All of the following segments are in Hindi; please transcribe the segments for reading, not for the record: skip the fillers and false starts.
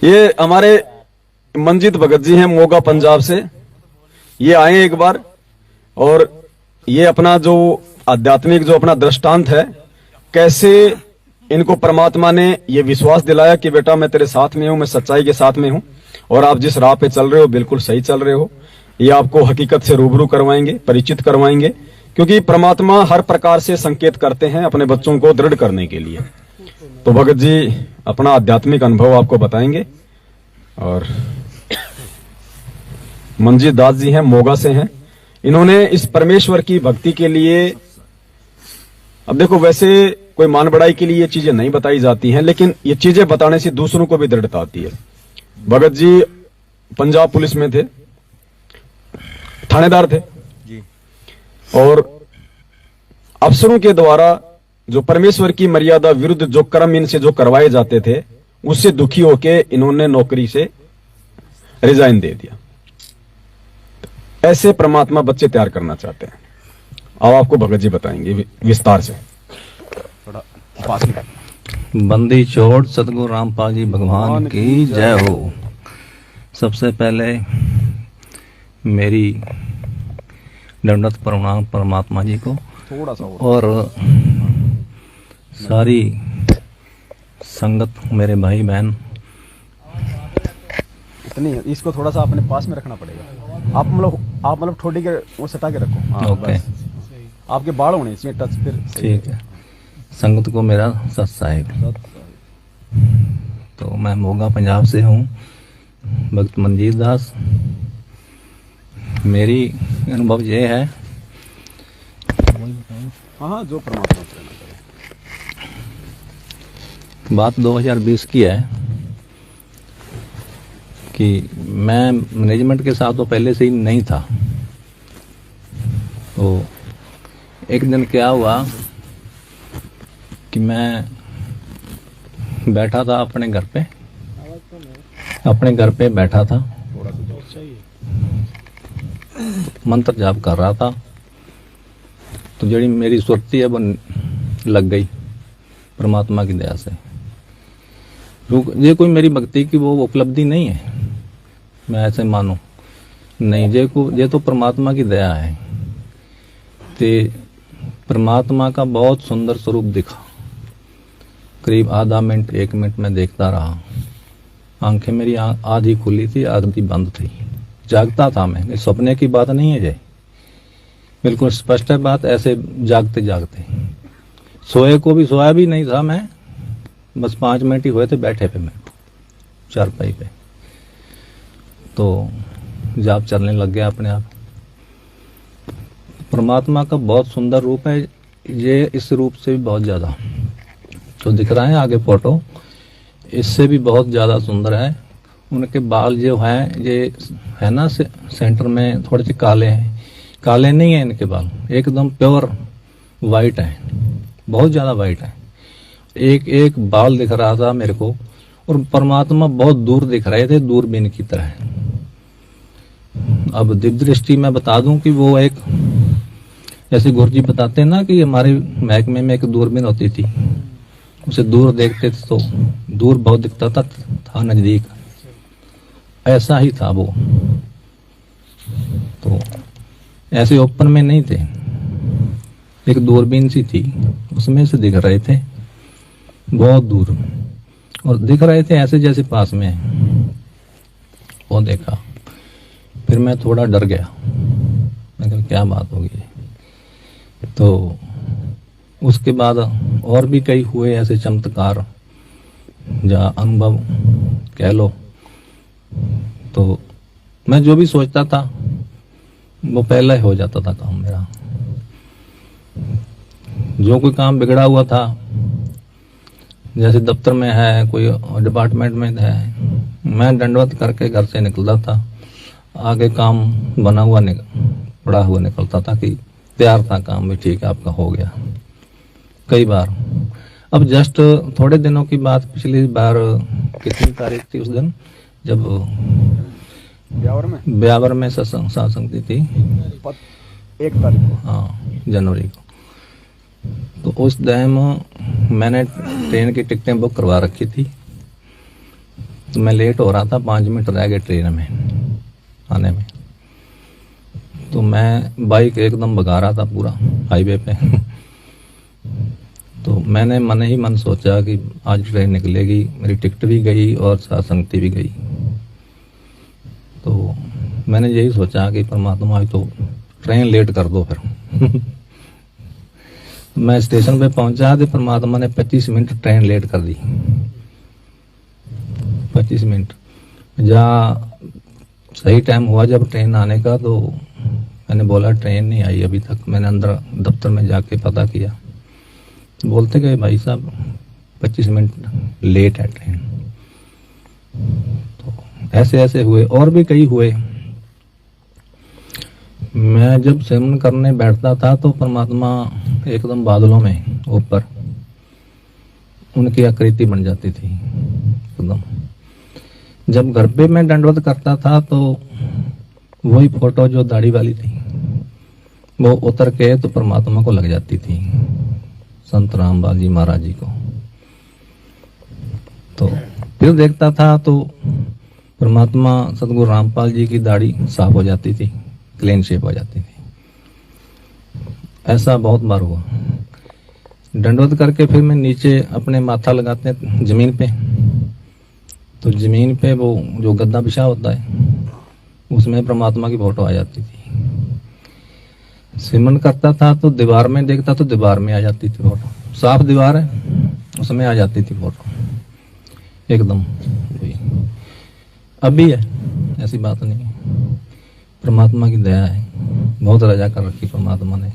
ये हमारे मंजीत भगत जी हैं, मोगा पंजाब से। ये आए एक बार, और ये अपना जो आध्यात्मिक जो अपना दृष्टांत है, कैसे इनको परमात्मा ने ये विश्वास दिलाया कि बेटा मैं तेरे साथ में हूं, मैं सच्चाई के साथ में हूं, और आप जिस राह पे चल रहे हो बिल्कुल सही चल रहे हो। ये आपको हकीकत से रूबरू करवाएंगे, परिचित करवाएंगे, क्योंकि परमात्मा हर प्रकार से संकेत करते हैं अपने बच्चों को दृढ़ करने के लिए। तो भगत जी अपना आध्यात्मिक अनुभव आपको बताएंगे। और मंजीत दास जी हैं, मोगा से हैं। इन्होंने इस परमेश्वर की भक्ति के लिए, अब देखो वैसे कोई मान बढ़ाई के लिए ये चीजें नहीं बताई जाती हैं, लेकिन ये चीजें बताने से दूसरों को भी दृढ़ता आती है। भगत जी पंजाब पुलिस में थे, थानेदार थे जी, और अफसरों के द्वारा जो परमेश्वर की मर्यादा विरुद्ध जो कर्म इनसे जो करवाए जाते थे, उससे दुखी होके इन्होंने नौकरी से रिजाइन दे दिया। ऐसे परमात्मा बच्चे तैयार करना चाहते हैं। अब आपको भगत जी बताएंगे विस्तार से। थोड़ा पास में। बंदी छोड़ सतगुरु रामपाल जी भगवान की जय हो। सबसे पहले मेरी दंडवत प्रणाम परमात्मा जी को, थोड़ा सा और सारी संगत, मेरे भाई बहन। इतनी इसको थोड़ा सा अपने पास में रखना पड़ेगा। आप मतलब ठोडी के वो सटा के रखो। हाँ, ओके, आपके बाल होने इसमें टच, फिर ठीक है। संगत को मेरा सत साहिब। तो मैं मोगा पंजाब से हूँ, भक्त मंजीत दास। मेरी अनुभव ये है, हाँ जो परमात्मा से रहना करे। बात 2020 की है कि मैं मैनेजमेंट के साथ तो पहले से ही नहीं था। तो एक दिन क्या हुआ कि मैं बैठा था अपने घर पे बैठा था, मंत्र जाप कर रहा था। तो जड़ी मेरी सुरती है वो लग गई परमात्मा की दया से। ये कोई मेरी भक्ति की वो उपलब्धि नहीं है, मैं ऐसे मानूं नहीं। ये तो परमात्मा की दया है। ते परमात्मा का बहुत सुंदर स्वरूप दिखा। करीब आधा मिनट 1 मिनट में देखता रहा। आंखें मेरी आधी खुली थी, आधी बंद थी। जागता था मैं, सपने की बात नहीं है। बिल्कुल स्पष्ट है बात। ऐसे जागते जागते सोया भी नहीं था मैं, बस 5 मिनट ही हुए थे बैठे पे मैं चारपाई पे। तो जाप चलने लग गया अपने आप। परमात्मा का बहुत सुंदर रूप है ये, इस रूप से भी बहुत ज्यादा तो दिख रहा है आगे फोटो, इससे भी बहुत ज्यादा सुंदर है। उनके बाल जो हैं ये है ना सेंटर में थोड़े से काले हैं, काले नहीं है इनके बाल, एकदम प्योर वाइट है, बहुत ज्यादा वाइट है। एक एक बाल दिख रहा था मेरे को, और परमात्मा बहुत दूर दिख रहे थे, दूरबीन की तरह। अब दिव्य दृष्टि में बता दूं कि वो एक, जैसे गुरुजी बताते हैं ना कि हमारे महकमे में एक दूरबीन होती थी, उसे दूर देखते थे तो दूर बहुत दिखता था नजदीक, ऐसा ही था वो। तो ऐसे ओपन में नहीं थे, एक दूरबीन सी थी, उसमें से दिख रहे थे बहुत दूर, और दिख रहे थे ऐसे जैसे पास में। वो देखा, फिर मैं थोड़ा डर गया, मैं कहा क्या बात होगी। तो उसके बाद और भी कई हुए ऐसे चमत्कार या अनुभव कह लो। तो मैं जो भी सोचता था वो पहले हो जाता था काम मेरा। जो कोई काम बिगड़ा हुआ था, जैसे दफ्तर में है, कोई डिपार्टमेंट में है, मैं दंडवत करके घर से निकलता था, आगे काम बना हुआ पड़ा हुआ निकलता था कि तैयार था काम भी, ठीक है आपका हो गया कई बार। अब जस्ट थोड़े दिनों की बात, पिछली बार कितनी तारीख थी उस दिन जब ब्यावर में सत्संग थी 1 तारीख को, हाँ जनवरी को। तो उस टाइम मैंने ट्रेन की टिकटें बुक करवा रखी थी। तो मैं लेट हो रहा था, 5 मिनट रह गए ट्रेन में आने में। तो मैं बाइक एकदम भगा रहा था पूरा हाईवे पे। तो मैंने मन ही मन सोचा कि आज ट्रेन निकलेगी, मेरी टिकट भी गई और साथ संगति भी गई। तो मैंने यही सोचा कि परमात्मा आज तो ट्रेन लेट कर दो फिर। मैं स्टेशन पे पहुंचा तो परमात्मा ने 25 मिनट ट्रेन लेट कर दी। 25 मिनट जहाँ सही टाइम हुआ जब ट्रेन आने का, तो मैंने बोला ट्रेन नहीं आई अभी तक। मैंने अंदर दफ्तर में जाके पता किया, बोलते गए भाई साहब 25 मिनट लेट है ट्रेन। तो ऐसे ऐसे हुए और भी कई हुए। मैं जब सिमरन करने बैठता था तो परमात्मा एकदम बादलों में ऊपर उनकी आकृति बन जाती थी एकदम। जब घर पे मैं दंडवत करता था तो वही फोटो जो दाढ़ी वाली थी वो उतर के तो परमात्मा को लग जाती थी, संत रामपाल जी महाराज जी को। तो फिर देखता था तो परमात्मा सतगुरु रामपाल जी की दाढ़ी साफ हो जाती थी, क्लीन शेप हो जाती थी। ऐसा बहुत बार हुआ। दंडवत करके फिर मैं नीचे अपने माथा लगाते जमीन पे, तो जमीन पे वो जो गद्दा बिछा होता है उसमें परमात्मा की फोटो आ जाती थी। सिमरन करता था तो दीवार में देखता तो दीवार में आ जाती थी फोटो, साफ दीवार है उसमें आ जाती थी फोटो एकदम। अब भी है, ऐसी बात नहीं है, परमात्मा की दया है, बहुत रजा कर रखी परमात्मा ने।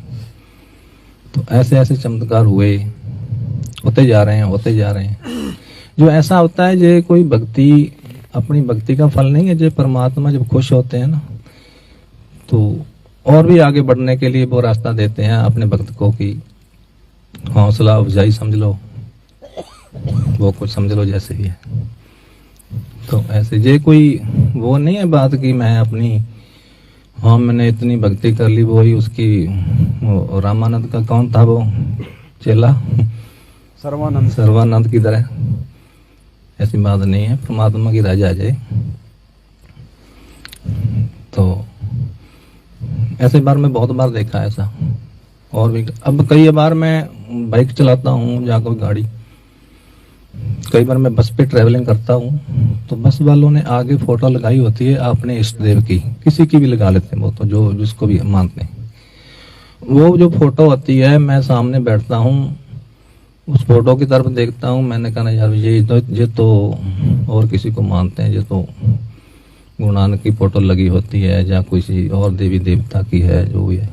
तो ऐसे ऐसे चमत्कार हुए, होते जा रहे हैं। जो ऐसा होता है जो कोई भक्ति अपनी भक्ति का फल नहीं है। जो परमात्मा जब खुश होते हैं ना तो और भी आगे बढ़ने के लिए वो रास्ता देते हैं अपने भक्त को कि हौसला अफजाई समझ लो, वो कुछ समझ लो जैसे भी है। तो ऐसे जे कोई वो नहीं है बात कि मैं अपनी मैंने इतनी भक्ति कर ली, वो ही उसकी रामानंद का कौन था वो चेला, सर्वानंद की तरह। ऐसी बात नहीं है, परमात्मा की राज आ जाए। तो ऐसे बार मैं बहुत बार देखा ऐसा। और भी अब कई बार मैं बाइक चलाता हूँ या कोई गाड़ी, कई बार मैं बस पे ट्रेवलिंग करता हूँ तो बस वालों ने आगे फोटो लगाई होती है अपने इष्ट देव की, किसी की भी लगा लेते हैं वो तो, जो जिसको भी मानते हैं। वो जो फोटो होती है मैं सामने बैठता हूँ, उस फोटो की तरफ देखता हूँ, मैंने कहा यार ये तो और किसी को मानते हैं, ये तो गुरु नानक की फोटो लगी होती है या किसी और देवी देवता की है, जो भी है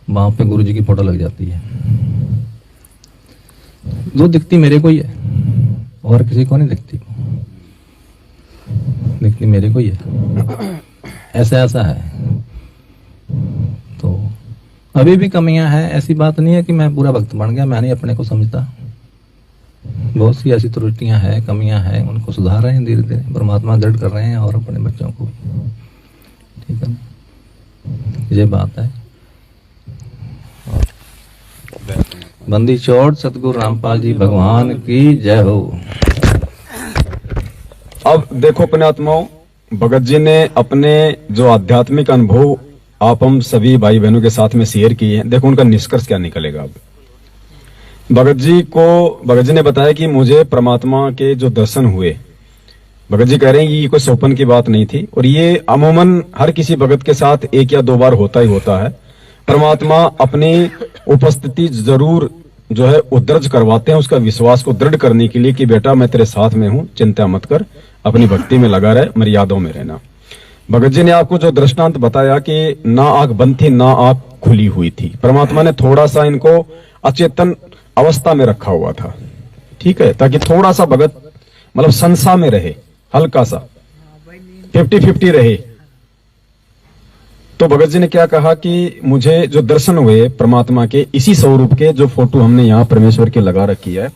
वहां पे गुरु जी की फोटो लग जाती है। जो दिखती मेरे को ही है और किसी को नहीं दिखती मेरे को ही है। ऐसा है। तो अभी भी कमियां हैं, ऐसी बात नहीं है कि मैं पूरा भक्त बन गया, मैं नहीं अपने को समझता। बहुत सी ऐसी त्रुटियां हैं, कमियां हैं, उनको सुधार रहे हैं धीरे धीरे, परमात्मा दृढ़ कर रहे हैं और अपने बच्चों को भी। ठीक है, ये बात है। बंदी छोड़ सतगुरु रामपाल जी भगवान की जय हो। अब देखो अपने आत्माओं, भगत जी ने अपने जो आध्यात्मिक अनुभव आप हम सभी भाई बहनों के साथ में शेयर किए हैं। देखो उनका निष्कर्ष क्या निकलेगा। अब भगत जी ने बताया कि मुझे परमात्मा के जो दर्शन हुए, भगत जी कह रहे हैं कि ये कोई सौपन की बात नहीं थी और ये अमूमन हर किसी भगत के साथ 1 या 2 बार होता ही होता है। परमात्मा अपनी उपस्थिति जरूर जो है उद्दर्ज करवाते हैं, उसका विश्वास को दृढ़ करने के लिए कि बेटा मैं तेरे साथ में हूं, चिंता मत कर, अपनी भक्ति में लगा रहे, मर्यादाओं में रहना। भगत जी ने आपको जो दृष्टांत बताया कि ना आंख बंद थी ना आंख खुली हुई थी, परमात्मा ने थोड़ा सा इनको अचेतन अवस्था में रखा हुआ था, ठीक है, ताकि थोड़ा सा भगत मतलब संसा में रहे, हल्का सा 50-50 रहे। तो भगत जी ने क्या कहा कि मुझे जो दर्शन हुए परमात्मा के, इसी स्वरूप के जो फोटो हमने यहाँ परमेश्वर के लगा रखी है,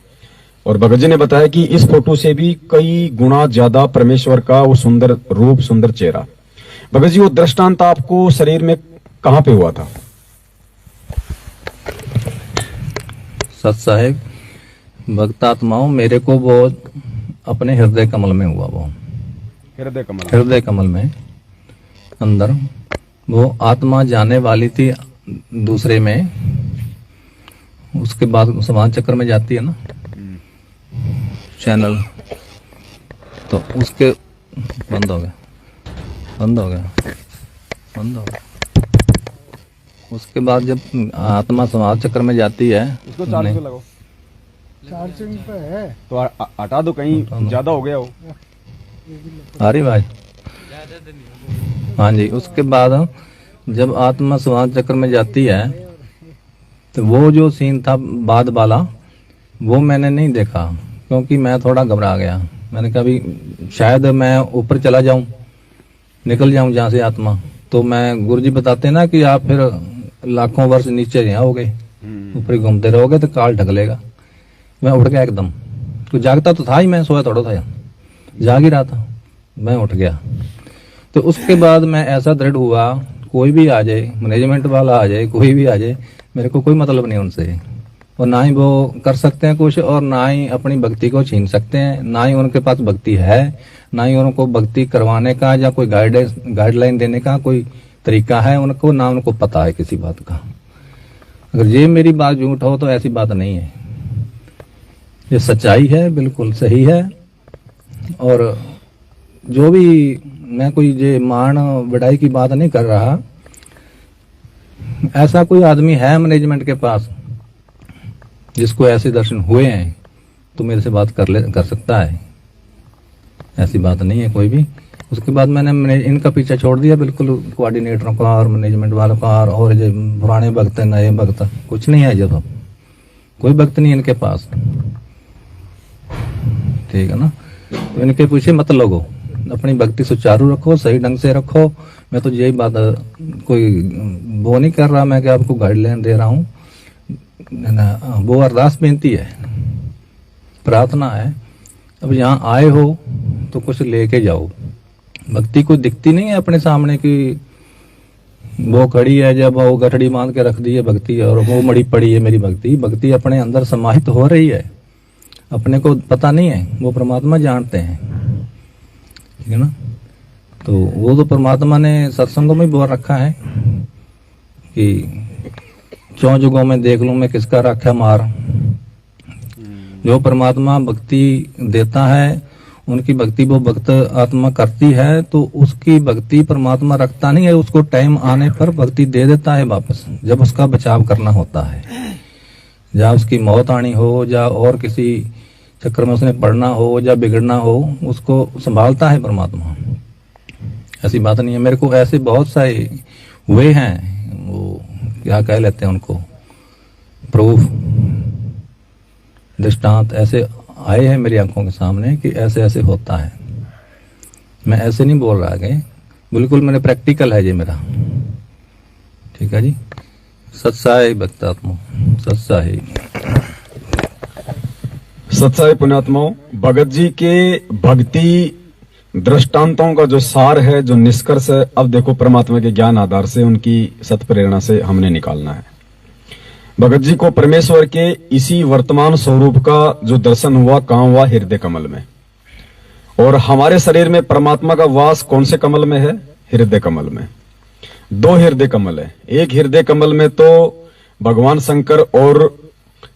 और भगत जी ने बताया कि इस फोटो से भी कई गुना ज्यादा परमेश्वर का वो सुंदर रूप, सुंदर चेहरा। भगत जी वो दृष्टांत आपको शरीर में कहां पे हुआ था? सत साहेब भक्तात्माओं, मेरे को बहुत अपने हृदय कमल में हुआ। वो हृदय कमल में अंदर वो आत्मा जाने वाली थी दूसरे में, उसके बाद समान चक्र में जाती है ना चैनल, तो उसके बंद हो गया। उसके बाद जब आत्मा समाज चक्र में जाती है, उसको चार्ज पे लगाओ, चार्जिंग पे है तो हटा दो, कहीं ज्यादा हो गया हो। आ रही भाई? हाँ जी। उसके बाद जब आत्मा समाज चक्र में जाती है तो वो जो सीन था बाद वाला, वो मैंने नहीं देखा क्योंकि मैं थोड़ा घबरा गया। मैंने कहा भी शायद मैं ऊपर चला जाऊं, निकल जाऊं जहां से आत्मा, तो मैं गुरुजी बताते ना कि आप फिर लाखों वर्ष नीचे जाओगे, ऊपर घूमते रहोगे तो काल ढक लेगा। मैं उठ गया एकदम, तो जागता तो था ही, मैं सोया थोड़ा था, जाग ही रहा था। मैं उठ गया तो उसके बाद मैं ऐसा दृढ़ हुआ, कोई भी आ जाए, मैनेजमेंट वाला आ जाए, कोई भी आ जाए, मेरे को कोई मतलब नहीं उनसे, और ना ही वो कर सकते हैं कुछ, और ना ही अपनी भक्ति को छीन सकते हैं, ना ही उनके पास भक्ति है, ना ही उनको भक्ति करवाने का या कोई गाइडलाइन देने का कोई तरीका है उनको, ना उनको पता है किसी बात का। अगर ये मेरी बात झूठ हो तो ऐसी बात नहीं है, ये सच्चाई है, बिल्कुल सही है। और जो भी, मैं कोई ये मान बढ़ाई की बात नहीं कर रहा, ऐसा कोई आदमी है मैनेजमेंट के पास जिसको ऐसे दर्शन हुए हैं तो मेरे से बात कर सकता है, ऐसी बात नहीं है कोई भी। उसके बाद मैंने इनका पीछा छोड़ दिया बिल्कुल, कोऑर्डिनेटरों का और मैनेजमेंट वालों का, और जो पुराने भक्त है, नए भक्त, कुछ नहीं है, जब कोई भक्त नहीं इनके पास, ठीक है ना। तो इनके पीछे मत लगो, अपनी भक्ति सुचारू रखो, सही ढंग से रखो। मैं तो यही बात, कोई वो नहीं कर रहा मैं कि आपको गाइडलाइन दे रहा हूँ, वो अरदास बेनती है, प्रार्थना है। अब यहाँ आए हो तो कुछ लेके जाओ। भक्ति कोई दिखती नहीं है अपने सामने कि वो खड़ी है, जब वो गठड़ी बांध के रख दी है भक्ति और वो मड़ी पड़ी है मेरी भक्ति। भक्ति अपने अंदर समाहित हो रही है, अपने को पता नहीं है, वो परमात्मा जानते हैं, ठीक है ना। तो वो तो परमात्मा ने सत्संगों में बोल रखा है कि 4 जुगों में देख लूं मैं किसका राख्या मार। जो परमात्मा भक्ति देता है, उनकी भक्ति वो भक्त आत्मा करती है, तो उसकी भक्ति परमात्मा रखता नहीं है, उसको टाइम आने पर भक्ति दे देता है वापस, जब उसका बचाव करना होता है, जहाँ उसकी मौत आनी हो, या और किसी चक्कर में उसने पढ़ना हो या बिगड़ना हो, उसको संभालता है परमात्मा। ऐसी बात नहीं है। मेरे को ऐसे बहुत सारे हुए हैं, वो क्या कह लेते हैं उनको, प्रूफ, दृष्टांत ऐसे आए हैं मेरी आंखों के सामने कि ऐसे ऐसे होता है। मैं ऐसे नहीं बोल रहा कि बिल्कुल, मैंने प्रैक्टिकल है ये मेरा, ठीक है जी। सत्साई भक्तात्मा, सत्साई सत्साई पुण्यात्माओं, भगत जी के भक्ति दृष्टांतों का जो सार है, जो निष्कर्ष है, अब देखो परमात्मा के ज्ञान आधार से, उनकी सत प्रेरणा से हमने निकालना है। भगत जी को परमेश्वर के इसी वर्तमान स्वरूप का जो दर्शन हुआ, कहां हुआ? हृदय कमल में। और हमारे शरीर में परमात्मा का वास कौन से कमल में है? हृदय कमल में। 2 हृदय कमल है। एक हृदय कमल में तो भगवान शंकर और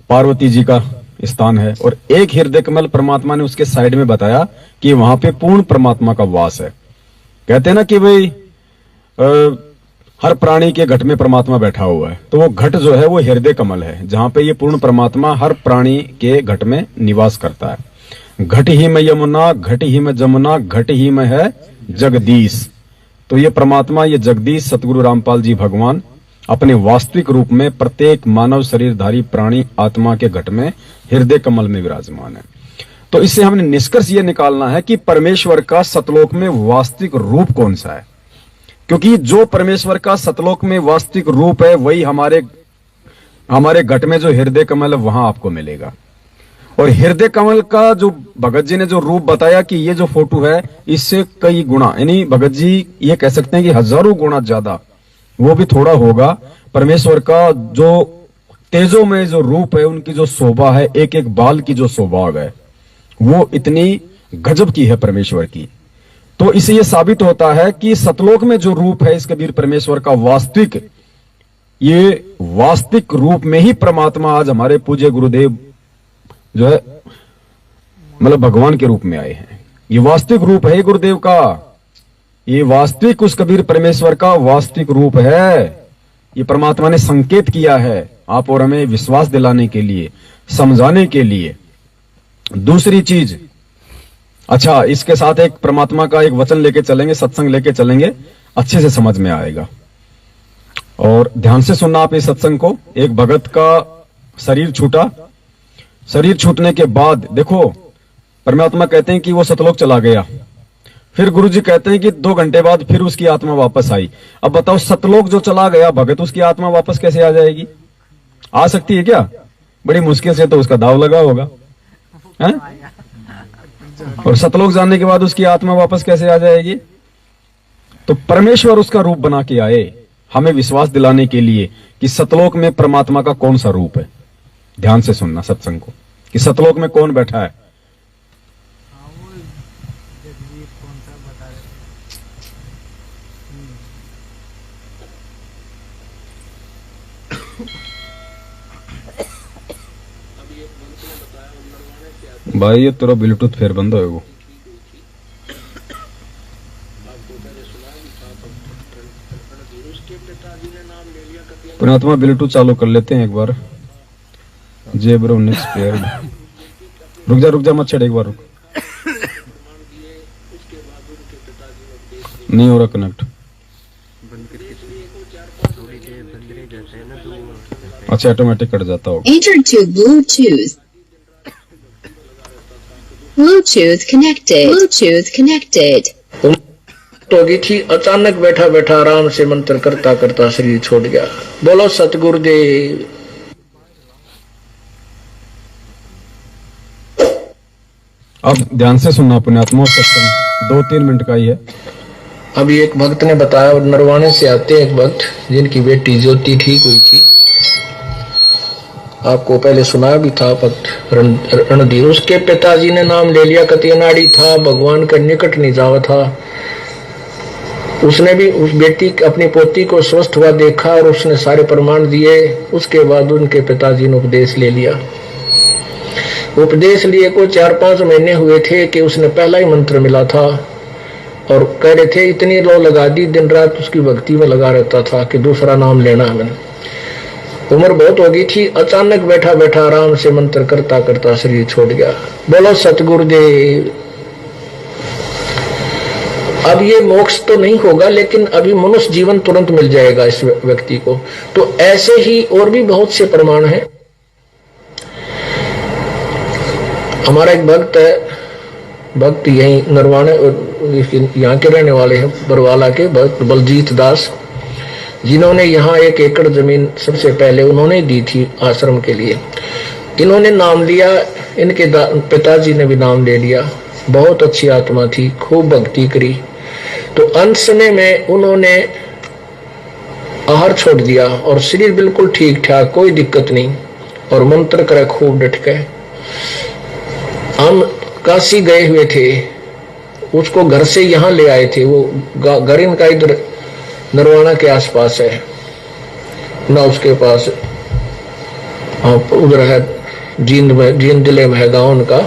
पार्वती जी का स्थान है, और एक हृदय कमल परमात्मा ने उसके साइड में बताया कि वहां पे पूर्ण परमात्मा का वास है। कहते हैं ना कि भाई हर प्राणी के घट में परमात्मा बैठा हुआ है, तो वो घट जो है वो हृदय कमल है, जहां पे ये पूर्ण परमात्मा हर प्राणी के घट में निवास करता है। घट ही में यमुना, घट ही में जमुना, घट ही में है जगदीश। तो ये परमात्मा, ये जगदीश सतगुरु रामपाल जी भगवान अपने वास्तविक रूप में प्रत्येक मानव शरीरधारी प्राणी आत्मा के घट में हृदय कमल में विराजमान है। तो इससे हमने निष्कर्ष ये निकालना है कि परमेश्वर का सतलोक में वास्तविक रूप कौन सा है, क्योंकि जो परमेश्वर का सतलोक में वास्तविक रूप है वही हमारे घट में जो हृदय कमल है वहां आपको मिलेगा। और हृदय कमल का जो भगत जी ने जो रूप बताया कि ये जो फोटो है, इससे कई गुना, यानी भगत जी ये कह सकते हैं कि हजारों गुना ज्यादा, वो भी थोड़ा होगा, परमेश्वर का जो तेजो में जो रूप है, उनकी जो शोभा है, एक एक बाल की जो शोभा है, वो इतनी गजब की है परमेश्वर की। तो इससे यह साबित होता है कि सतलोक में जो रूप है इस कबीर परमेश्वर का वास्तविक, ये वास्तविक रूप में ही परमात्मा आज हमारे पूज्य गुरुदेव जो है मतलब भगवान के रूप में आए हैं। ये वास्तविक रूप है गुरुदेव का, ये वास्तविक उस कबीर परमेश्वर का वास्तविक रूप है। ये परमात्मा ने संकेत किया है आप और हमें विश्वास दिलाने के लिए, समझाने के लिए। दूसरी चीज, अच्छा इसके साथ एक परमात्मा का एक वचन लेके चलेंगे, सत्संग लेके चलेंगे, अच्छे से समझ में आएगा। और ध्यान से सुनना आप इस सत्संग को। एक भगत का शरीर छूटा, शरीर छूटने के बाद देखो परमात्मा कहते हैं कि वो सतलोक चला गया। फिर गुरुजी कहते हैं कि 2 घंटे बाद फिर उसकी आत्मा वापस आई। अब बताओ सतलोक जो चला गया भगत, उसकी आत्मा वापस कैसे आ जाएगी? आ सकती है क्या? बड़ी मुश्किल से, तो उसका दाव लगा होगा है? और सतलोक जाने के बाद उसकी आत्मा वापस कैसे आ जाएगी? तो परमेश्वर उसका रूप बना के आए हमें विश्वास दिलाने के लिए कि सतलोक में परमात्मा का कौन सा रूप है। ध्यान से सुनना सत्संग को कि सतलोक में कौन बैठा है। भाई ये तेरा ब्लूटूथ फिर बंद हो वो। परमात्मा ब्लूटूथ चालू कर लेते हैं एक बार। जेब्रो नेक्स्ट पेयर। रुक जा मत छेड़, एक बार रुक। नहीं हो रहा कनेक्ट। अच्छा ऑटोमेटिक कट जाता होगा। Enter to Bluetooth. Bluetooth connected. Bluetooth connected. होगी थी, अचानक बैठा बैठा आराम से मंत्र करता करता शरीर छोड़ गया। बोलो सतगुरुदेव। अब ध्यान से सुनना पुण्यात्मा, सत्संग 2-3 मिनट का ही है। अभी एक भक्त ने बताया, और नरवाने से आते एक भक्त जिनकी बेटी ज्योति ठीक हुई थी, आपको पहले सुनाया भी था भक्त रणधीर। उसके पिताजी ने नाम ले लिया, कतियनाड़ी था, भगवान का निकट नहीं जावा था। उसने भी उस बेटी अपनी पोती को स्वस्थ हुआ देखा और उसने सारे प्रमाण दिए। उसके बाद उनके पिताजी ने उपदेश ले लिया। उपदेश लिए को 4-5 महीने हुए थे कि उसने पहला ही मंत्र मिला था और कह रहे थे इतनी लो लगा दी, दिन रात उसकी भक्ति में लगा रहता था कि दूसरा नाम लेना है मैंने। उम्र बहुत हो गई थी, अचानक बैठा बैठा आराम से मंत्र करता करता शरीर छोड़ गया। बोलो सतगुरुदेव। अब ये मोक्ष तो नहीं होगा, लेकिन अभी मनुष्य जीवन तुरंत मिल जाएगा इस व्यक्ति को। तो ऐसे ही और भी बहुत से प्रमाण हैं। हमारा एक भक्त है, भक्त यही नरवाने यहाँ के रहने वाले हैं, बरवाला के भक्त बलजीत दास, जिन्होंने यहाँ 1 एकड़ जमीन सबसे पहले उन्होंने दी थी आश्रम के लिए। इन्होंने नाम लिया, इनके पिताजी ने भी नाम ले लिया। बहुत अच्छी आत्मा थी, खूब भक्ति करी। तो अंत समय में उन्होंने आहार छोड़ दिया और शरीर बिल्कुल ठीक ठाक, कोई दिक्कत नहीं, और मंत्र करे खूब डट के। हम काशी गए हुए थे, उसको घर से यहाँ ले आए थे। वो घर इनका इधर नरवाना के आसपास है ना, उसके पास उधर है जींद जिले में है गाँव उनका,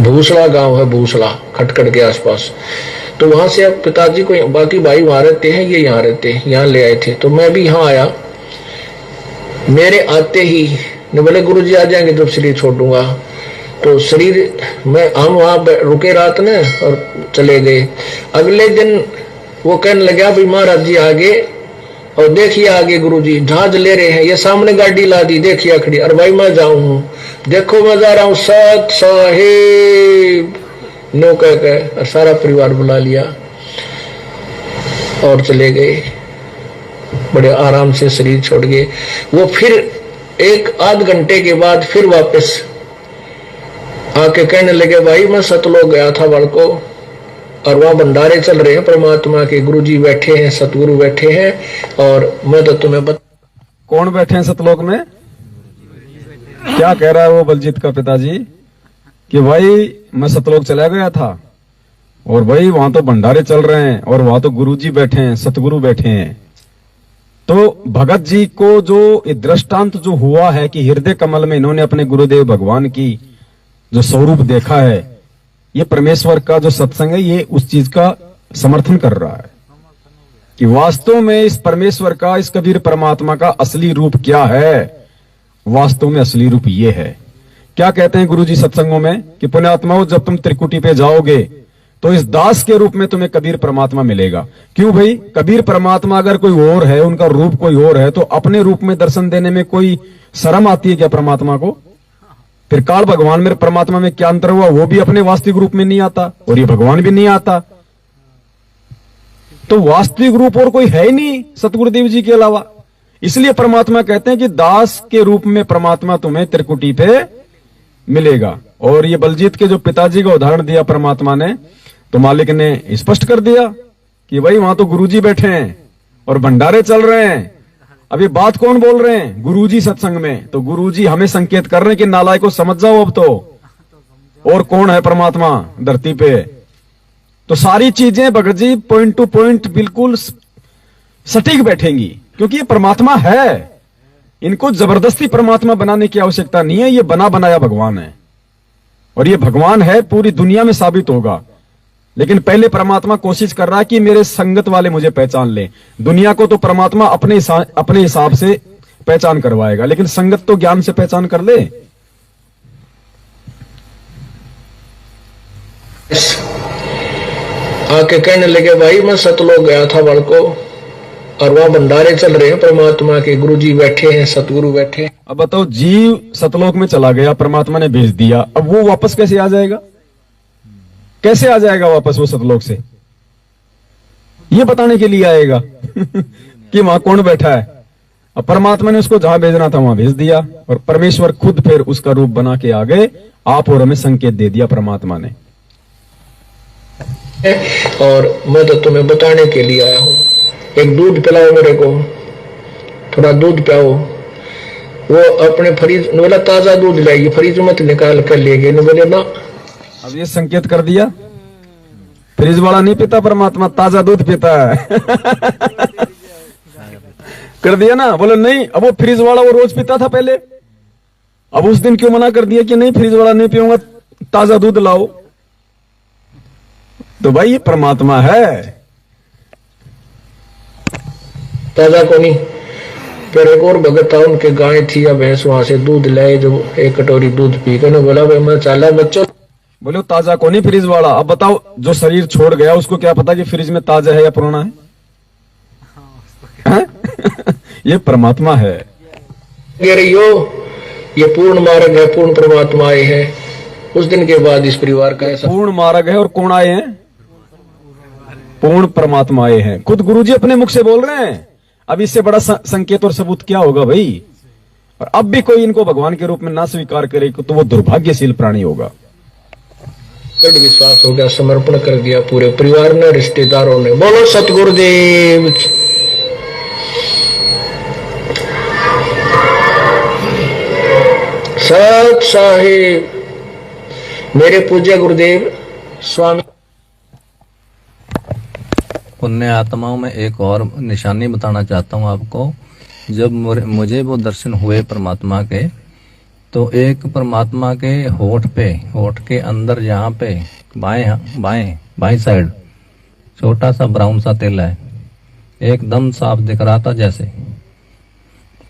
भूसला गांव है, भूसला खटखट के आसपास। तो वहां से अब पिताजी को, बाकी भाई वहां रहते हैं, ये यहाँ रहते हैं, यहाँ ले आए थे। तो मैं भी यहाँ आया। मेरे आते ही ने बोले गुरुजी आ जाएंगे जब शरीर छोड़ूंगा। तो शरीर में हम वहां रुके रात ने और चले गए। अगले दिन वो कहने लगा भाई महाराज जी आगे, और देखिए आगे गुरुजी जहाज ले रहे हैं, ये सामने गाड़ी ला दी, देखिए खड़ी। अरे भाई मैं जाऊं हूं, देखो मैं जा रहा हूं, सत साहेब नो कह और सारा परिवार बुला लिया और चले गए। बड़े आराम से शरीर छोड़ गए। वो फिर 1-8 घंटे के बाद फिर वापस आके कहने लगे भाई मैं सतलोक गया था बड़को, और वहां भंडारे चल रहे हैं परमात्मा के, गुरुजी बैठे हैं, सतगुरु बैठे हैं, और मैं तो तुम्हें कौन बैठे हैं सतलोक में? क्या कह रहा है वो बलजीत का पिताजी कि भाई मैं सतलोक चला गया था और भाई वहां तो भंडारे चल रहे हैं और वहां तो गुरुजी बैठे हैं, सतगुरु बैठे हैं। तो भगत जी को जो ये दृष्टांत जो हुआ है कि हृदय कमल में इन्होंने अपने गुरुदेव भगवान की जो स्वरूप देखा है, ये परमेश्वर का जो सत्संग है ये उस चीज का समर्थन कर रहा है कि वास्तव में इस परमेश्वर का, इस कबीर परमात्मा का असली रूप क्या है। वास्तव में असली रूप ये है। क्या कहते हैं गुरुजी सत्संगों में कि पुण्यात्माओं, जब तुम त्रिकुटी पे जाओगे तो इस दास के रूप में तुम्हें कबीर परमात्मा मिलेगा। क्यों भाई? कबीर परमात्मा अगर कोई और है, उनका रूप कोई और है, तो अपने रूप में दर्शन देने में कोई शर्म आती है क्या परमात्मा को? फिर काल भगवान में परमात्मा में क्या अंतर हुआ? वो भी अपने वास्तविक रूप में नहीं आता और ये भगवान भी नहीं आता। तो वास्तविक रूप और कोई है ही नहीं सतगुरुदेव जी के अलावा। इसलिए परमात्मा कहते हैं कि दास के रूप में परमात्मा तुम्हें त्रिकुटी पे मिलेगा। और ये बलजीत के जो पिताजी का उदाहरण दिया परमात्मा ने, तो मालिक ने स्पष्ट कर दिया कि भाई वहां तो गुरुजी बैठे हैं और भंडारे चल रहे हैं। अब ये बात कौन बोल रहे हैं? गुरुजी सत्संग में। तो गुरुजी हमें संकेत कर रहे हैं कि नालायक को समझ जाओ अब तो, और कौन है परमात्मा धरती पे। तो सारी चीजें Bhagat ji point two point बिल्कुल सटीक बैठेंगी, क्योंकि ये परमात्मा है। इनको जबरदस्ती परमात्मा बनाने की आवश्यकता नहीं है। ये बना बनाया भगवान है और ये भगवान है, पूरी दुनिया में साबित होगा। लेकिन पहले परमात्मा कोशिश कर रहा है कि मेरे संगत वाले मुझे पहचान ले। दुनिया को तो परमात्मा अपने हिसाब से पहचान करवाएगा, लेकिन संगत तो ज्ञान से पहचान कर ले। आके कहने लगे भाई मैं सतलोक गया था बड़ को, और वहां भंडारे चल रहे हैं परमात्मा के, गुरुजी बैठे हैं, सतगुरु बैठे हैं। अब बताओ, जीव सतलोक में चला गया, परमात्मा ने भेज दिया, अब वो वापस कैसे आ जाएगा? कैसे आ जाएगा वापस वो सतलोक से? ये बताने के लिए आएगा कि वहां कौन बैठा है। अब परमात्मा ने उसको जहां भेजना था वहां भेज दिया, और परमेश्वर खुद फिर उसका रूप बना के आ गए। आप और हमें संकेत दे दिया परमात्मा ने। और मैं तो तुम्हें बताने के लिए आया हूं, एक दूध पिलाओ मेरे को, थोड़ा दूध पिलाओ। वो अपने फ्रिज, बोला ताजा दूध लाइए, फ्रिज मत निकाल कर ले गए। बोले ना, अब ये संकेत कर दिया, फ्रिज वाला नहीं पीता परमात्मा, ताजा दूध पीता है कर दिया ना। बोले नहीं, अब वो फ्रिज वाला वो रोज पीता था पहले, अब उस दिन क्यों मना कर दिया कि नहीं फ्रिज वाला नहीं पीऊंगा, ताजा दूध लाओ। तो भाई ये परमात्मा है, ताजा को नहीं। फिर एक और भगत था, उनके गाय थी या भैंस, वहां से दूध लाए, जो एक कटोरी दूध पी कर ना बोला भाई मैं चला बच्चों। बोले ताजा को नहीं फ्रिज वाला। अब बताओ, जो शरीर छोड़ गया उसको क्या पता कि फ्रिज में ताजा है या पुराना है? ये परमात्मा है। ये पूर्ण मार्ग है, पूर्ण परमात्मा आए हैं। उस दिन के बाद इस परिवार का ऐसा पूर्ण मार्ग है, और कौन आए हैं? पूर्ण परमात्मा आए हैं। खुद गुरुजी अपने मुख से बोल रहे हैं। अब इससे बड़ा संकेत और सबूत क्या होगा भाई? और अब भी कोई इनको भगवान के रूप में ना स्वीकार करे तो वो दुर्भाग्यशील प्राणी होगा। दृढ़ विश्वास हो गया, समर्पण कर दिया पूरे परिवार ने, रिश्तेदारों ने। बोलो सतगुरुदेव। सत साहिब, मेरे पूज्य गुरुदेव स्वामी। पुण्य आत्माओं में एक और निशानी बताना चाहता हूँ आपको। जब मुझे वो दर्शन हुए परमात्मा के, तो एक परमात्मा के होठ के अंदर यहाँ पे बाएं साइड छोटा सा ब्राउन सा तिल है, एकदम साफ दिख रहा था। जैसे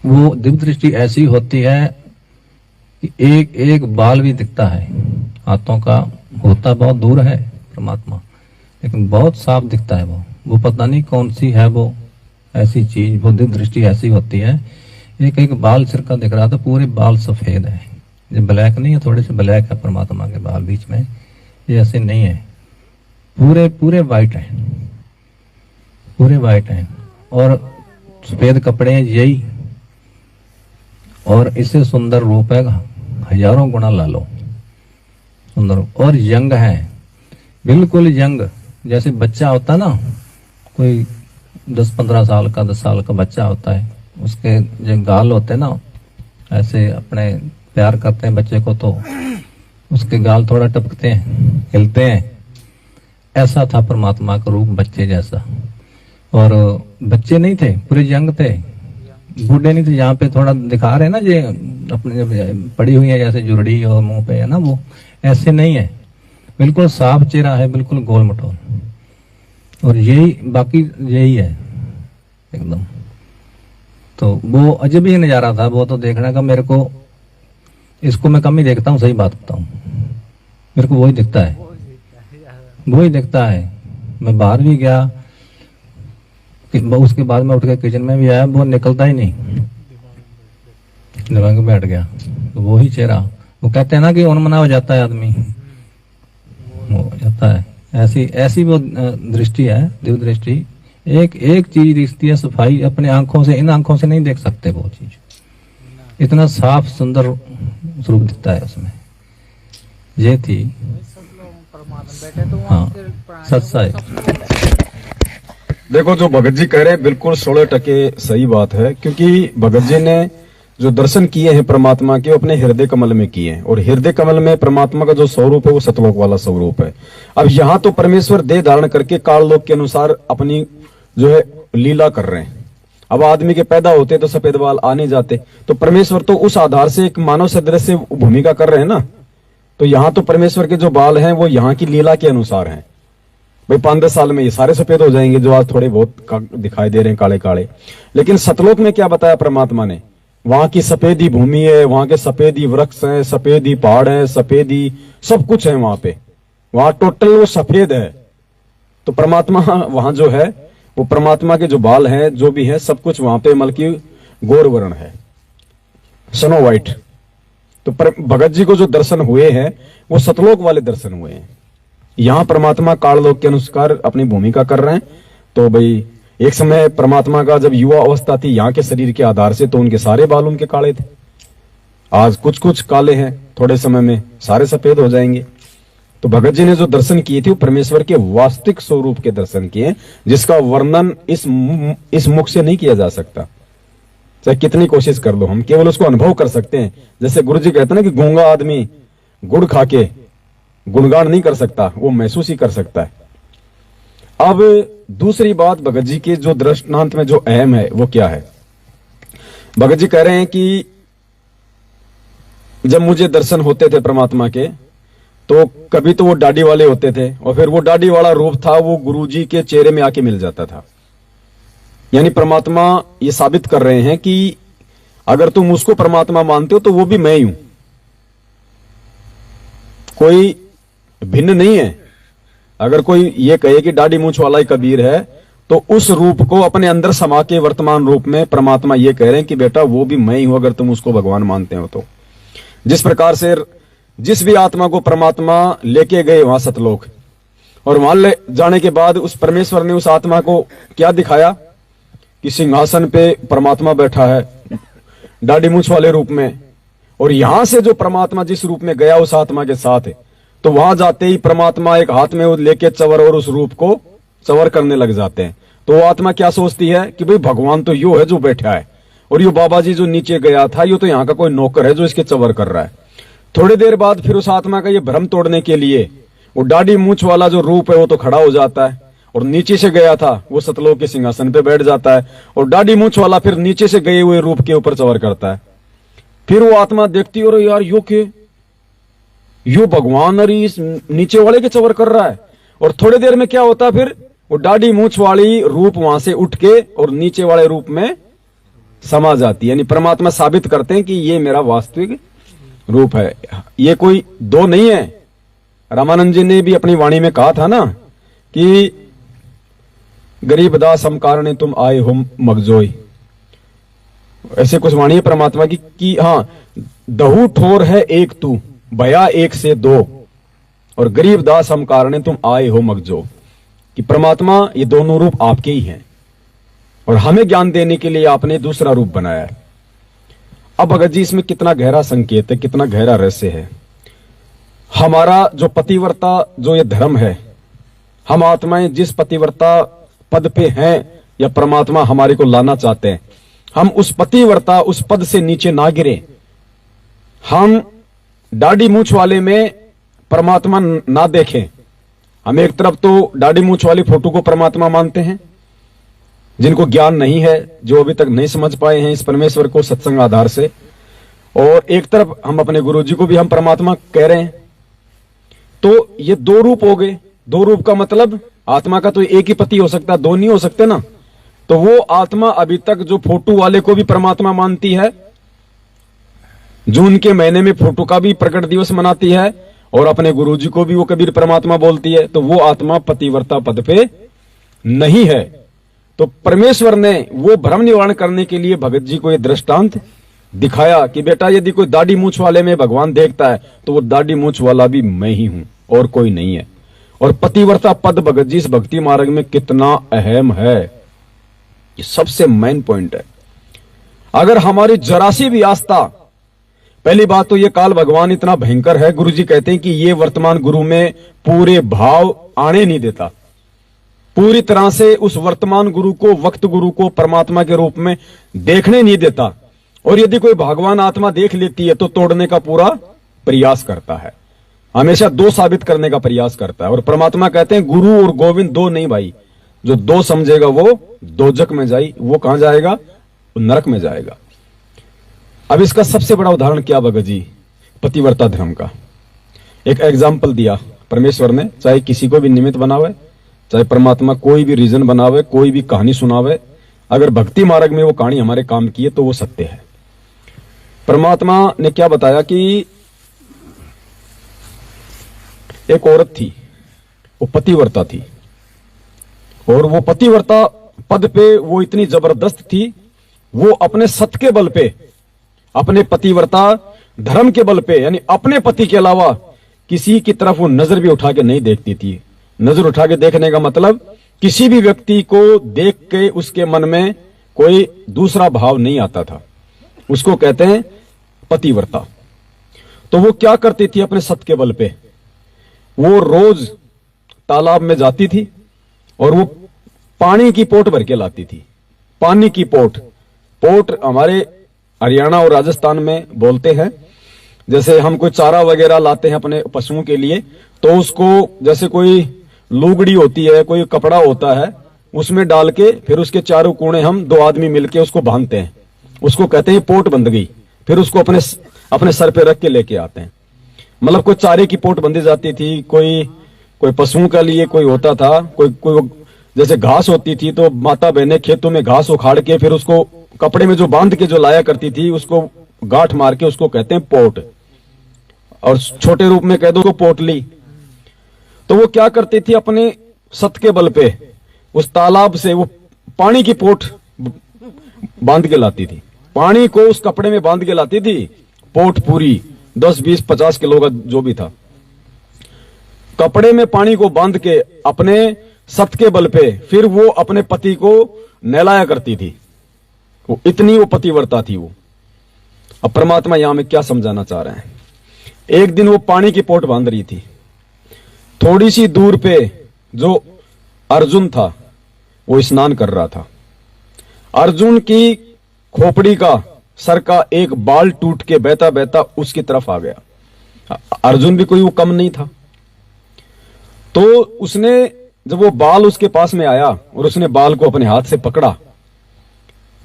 वो दिव्य दृष्टि ऐसी होती है कि एक एक बाल भी दिखता है। हाथों का होता बहुत दूर है परमात्मा, लेकिन बहुत साफ दिखता है। वो पता नहीं कौन सी है वो ऐसी चीज, वो दिव्य दृष्टि ऐसी होती है। एक एक बाल सिर का दिख रहा था, पूरे बाल सफेद है। ये ब्लैक नहीं है, थोड़े से ब्लैक है परमात्मा के बाल बीच में, ये ऐसे नहीं है, पूरे वाइट है, पूरे वाइट है। और सफेद कपड़े हैं यही, और इससे सुंदर रूप है हजारों गुना ला लो सुंदर। और यंग है, बिल्कुल यंग, जैसे बच्चा होता है ना, कोई 10-15 साल का 10 साल का बच्चा होता है, उसके जो गाल होते हैं ना ऐसे अपने प्यार करते हैं बच्चे को तो उसके गाल थोड़ा टपकते हैं, हिलते हैं। ऐसा था परमात्मा का रूप, बच्चे जैसा। और बच्चे नहीं थे, पूरे यंग थे, बूढ़े नहीं थे। यहाँ पे थोड़ा दिखा रहे हैं ना, ये अपने पड़ी हुई है जैसे जुरड़ी और मुंह पे है ना, वो ऐसे नहीं है, बिल्कुल साफ चेहरा है, बिल्कुल गोल मटोल। और यही बाकी यही है एकदम। तो वो अजब ही नजारा था वो तो देखने का। मेरे को इसको मैं कम ही देखता हूँ, सही बात बताऊं, मेरे को वही दिखता है, वही दिखता है। मैं बाहर भी गया, उसके बाद में उठ के किचन में भी आया, वो निकलता ही नहीं, दिमाग में बैठ गया। तो वो ही चेहरा, वो कहते हैं ना कि उन्मना हो जाता है आदमी, हो जाता है। ऐसी वो दृष्टि है, दिव्य दृष्टि। एक चीज दिखती है, सफाई अपने आंखों से, इन आंखों से नहीं देख सकते वो चीज। इतना साफ सुंदर स्वरूप दिखता है उसमें। ये थी हाँ सच्चाई। देखो जो भगत जी कह रहे हैं बिल्कुल 16% सही बात है, क्योंकि भगत जी ने जो दर्शन किए हैं परमात्मा के, अपने हृदय कमल में किए हैं। और हृदय कमल में परमात्मा का जो स्वरूप है वो सतलोक वाला स्वरूप है। अब यहाँ तो परमेश्वर देह धारण करके काललोक के अनुसार अपनी जो है लीला कर रहे हैं। अब आदमी के पैदा होते तो सफेद बाल आ नहीं जाते, तो परमेश्वर तो उस आधार से एक मानव सदृश से भूमिका कर रहे हैं ना। तो यहाँ तो परमेश्वर के जो बाल हैं वो यहाँ की लीला के अनुसार हैं। भाई 5-10 साल में ये सारे सफेद हो जाएंगे जो आज थोड़े बहुत दिखाई दे रहे हैं काले काले। लेकिन सतलोक में क्या बताया परमात्मा ने, वहां की सफेद ही भूमि है, वहां के सफेद ही वृक्ष है, सफेद ही पहाड़ है, सफेद ही सब कुछ है वहां पे, वहां टोटल वो सफेद है। तो परमात्मा वहां जो है वो परमात्मा के जो बाल हैं जो भी है सब कुछ वहां पे मल्कि गौर वर्ण है, स्नो व्हाइट। तो भगत जी को जो दर्शन हुए हैं वो सतलोक वाले दर्शन हुए हैं। यहां परमात्मा काललोक के अनुसार अपनी भूमिका कर रहे हैं। तो भाई एक समय परमात्मा का जब युवा अवस्था थी यहाँ के शरीर के आधार से, तो उनके सारे बाल उनके काले थे। आज कुछ कुछ काले हैं, थोड़े समय में सारे सफेद हो जाएंगे। तो भगत जी ने जो दर्शन किए थे वो परमेश्वर के वास्तविक स्वरूप के दर्शन किए, जिसका वर्णन इस मुख से नहीं किया जा सकता, चाहे कितनी कोशिश कर लो। हम केवल उसको अनुभव कर सकते हैं। जैसे गुरु जी कहते हैं ना कि गूंगा आदमी गुड़ खा के गुणगान नहीं कर सकता, वो महसूस ही कर सकता है। अब दूसरी बात भगत जी के जो दृष्टांत में जो अहम है वो क्या है। भगत जी कह रहे हैं कि जब मुझे दर्शन होते थे परमात्मा के, तो कभी तो वो दाढ़ी वाले होते थे और फिर वो दाढ़ी वाला रूप था वो गुरुजी के चेहरे में आके मिल जाता था। यानी परमात्मा ये साबित कर रहे हैं कि अगर तुम उसको परमात्मा मानते हो तो वो भी मैं ही हूं, कोई भिन्न नहीं है। अगर कोई ये कहे कि दाढ़ी मूंछ वाला ही कबीर है, तो उस रूप को अपने अंदर समा के वर्तमान रूप में परमात्मा ये कह रहे हैं कि बेटा वो भी मैं ही हूं, अगर तुम उसको भगवान मानते हो तो। जिस प्रकार से जिस भी आत्मा को परमात्मा लेके गए वहां सतलोक, और वहां ले जाने के बाद उस परमेश्वर ने उस आत्मा को क्या दिखाया कि सिंहासन पे परमात्मा बैठा है दाढ़ी मूंछ वाले रूप में। और यहां से जो परमात्मा जिस रूप में गया उस आत्मा के साथ है, तो वहां जाते ही परमात्मा एक हाथ में लेके चवर और उस रूप को चवर करने लग जाते हैं। तो वो आत्मा क्या सोचती है कि भाई भगवान तो यो है जो बैठा है, और यो बाबा जी जो नीचे गया था यो तो यहाँ का कोई नौकर है जो इसके चवर कर रहा है। थोड़ी देर बाद फिर उस आत्मा का ये भ्रम तोड़ने के लिए वो दाढ़ी मूंछ वाला जो रूप है वो तो खड़ा हो जाता है, और नीचे से गया था वो सतलोक के सिंहासन पे बैठ जाता है, और दाढ़ी मूंछ वाला फिर नीचे से गए हुए रूप के ऊपर चवर करता है। फिर वो आत्मा देखती और यार यो भगवान अरे इस नीचे वाले के चवर कर रहा है। और थोड़ी देर में क्या होता है, फिर वो दाढ़ी मूंछ वाली रूप वहां से उठ के और नीचे वाले रूप में समा जाती है। यानी परमात्मा साबित करते हैं कि ये मेरा वास्तविक रूप है, ये कोई दो नहीं है। रामानंद जी ने भी अपनी वाणी में कहा था ना कि गरीब दास हम कारणे तुम आए हो मगजोई, ऐसे कुछ वाणी है परमात्मा की कि हाँ दहु ठोर है एक तू भया एक से दो, और गरीब दास हम कारणे तुम आए हो मगजो, कि परमात्मा ये दोनों रूप आपके ही हैं और हमें ज्ञान देने के लिए आपने दूसरा रूप बनाया है। अब भगत जी इसमें कितना गहरा संकेत है, कितना गहरा रहस्य है। हमारा जो पतिव्रता जो ये धर्म है, हम आत्माएं जिस पतिव्रता पद पे हैं या परमात्मा हमारे को लाना चाहते हैं, हम उस पतिव्रता उस पद से नीचे ना गिरे, हम दाढ़ी मूछ वाले में परमात्मा ना देखें। हम एक तरफ तो दाढ़ी मूछ वाली फोटो को परमात्मा मानते हैं, जिनको ज्ञान नहीं है, जो अभी तक नहीं समझ पाए हैं इस परमेश्वर को सत्संग आधार से, और एक तरफ हम अपने गुरुजी को भी हम परमात्मा कह रहे हैं। तो ये दो रूप हो गए। दो रूप का मतलब आत्मा का तो एक ही पति हो सकता, दो नहीं हो सकते ना। तो वो आत्मा अभी तक जो फोटो वाले को भी परमात्मा मानती है, जून के महीने में फोटो का भी प्रकट दिवस मनाती है, और अपने गुरुजी को भी वो कबीर परमात्मा बोलती है, तो वो आत्मा पतिव्रता पद पे नहीं है। तो परमेश्वर ने वो भ्रम निवारण करने के लिए भगत जी को ये दृष्टांत दिखाया कि बेटा यदि कोई दाढ़ी मूछ वाले में भगवान देखता है तो वो दाढ़ी मूछ वाला भी मैं ही हूं और कोई नहीं है। और पतिव्रता पद भगत जी इस भक्ति मार्ग में कितना अहम है, ये सबसे मेन पॉइंट है। अगर हमारी जरा सी भी आस्था, पहली बात तो ये काल भगवान इतना भयंकर है, गुरुजी कहते हैं कि ये वर्तमान गुरु में पूरे भाव आने नहीं देता, पूरी तरह से उस वर्तमान गुरु को, वक्त गुरु को परमात्मा के रूप में देखने नहीं देता। और यदि कोई भगवान आत्मा देख लेती है तो तोड़ने का पूरा प्रयास करता है, हमेशा दो साबित करने का प्रयास करता है। और परमात्मा कहते हैं गुरु और गोविंद दो नहीं भाई, जो दो समझेगा वो दोजक में जाए, वो कहां जाएगा, वो नरक में जाएगा। अब इसका सबसे बड़ा उदाहरण क्या भगत जी, पतिव्रता धर्म का एक एग्जाम्पल दिया परमेश्वर ने। चाहे किसी को भी निमित्त बनावे, चाहे परमात्मा कोई भी रीजन बनावे, कोई भी कहानी सुनावे, अगर भक्ति मार्ग में वो कहानी हमारे काम की है तो वो सत्य है। परमात्मा ने क्या बताया कि एक औरत थी, वो पतिव्रता थी, और वो पतिव्रता पद पे वो इतनी जबरदस्त थी, वो अपने सत के बल पे, अपने पतिव्रता धर्म के बल पे, यानी अपने पति के अलावा किसी की तरफ वो नजर भी उठा के नहीं देखती थी। नजर उठा के देखने का मतलब किसी भी व्यक्ति को देख के उसके मन में कोई दूसरा भाव नहीं आता था, उसको कहते हैं पतिव्रता। तो वो क्या करती थी अपने सत के बल पे, वो रोज तालाब में जाती थी और वो पानी की पोट भर के लाती थी। पानी की पोट, पोट हमारे हरियाणा और राजस्थान में बोलते हैं, जैसे हम कोई चारा वगैरह लाते हैं अपने पशुओं के लिए, तो उसको जैसे कोई लुगड़ी होती है, कोई कपड़ा होता है, उसमें डाल के फिर उसके चारों कोने हम दो आदमी मिलके उसको बांधते हैं, उसको कहते हैं पोट बंध गई। फिर उसको अपने सर पे रख के लेके आते हैं। मतलब कोई चारे की पोट बंधी जाती थी, कोई पशुओं के लिए कोई होता था, कोई जैसे घास होती थी तो माता बहनें खेतों में घास उखाड़ के फिर उसको कपड़े में जो बांध के जो लाया करती थी, उसको गांठ मार के उसको कहते हैं पोट, और छोटे रूप में कह दो तो पोटली। तो वो क्या करती थी, अपने सत के बल पे उस तालाब से वो पानी की पोट बांध के लाती थी, पानी को उस कपड़े में बांध के लाती थी, पोट पूरी 10, 20, 50 किलो का जो भी था, कपड़े में पानी को बांध के अपने सत के बल पे फिर वो अपने पति को नहलाया करती थी। वो इतनी वो पतिव्रता थी वो। अब परमात्मा यहां में क्या समझाना चाह रहे हैं, एक दिन वो पानी की पोट बांध रही थी, थोड़ी सी दूर पे जो अर्जुन था वो स्नान कर रहा था। अर्जुन की खोपड़ी का, सर का एक बाल टूट के बहता बहता उसकी तरफ आ गया। अर्जुन भी कोई वो कम नहीं था। तो उसने, जब वो बाल उसके पास में आया और उसने बाल को अपने हाथ से पकड़ा,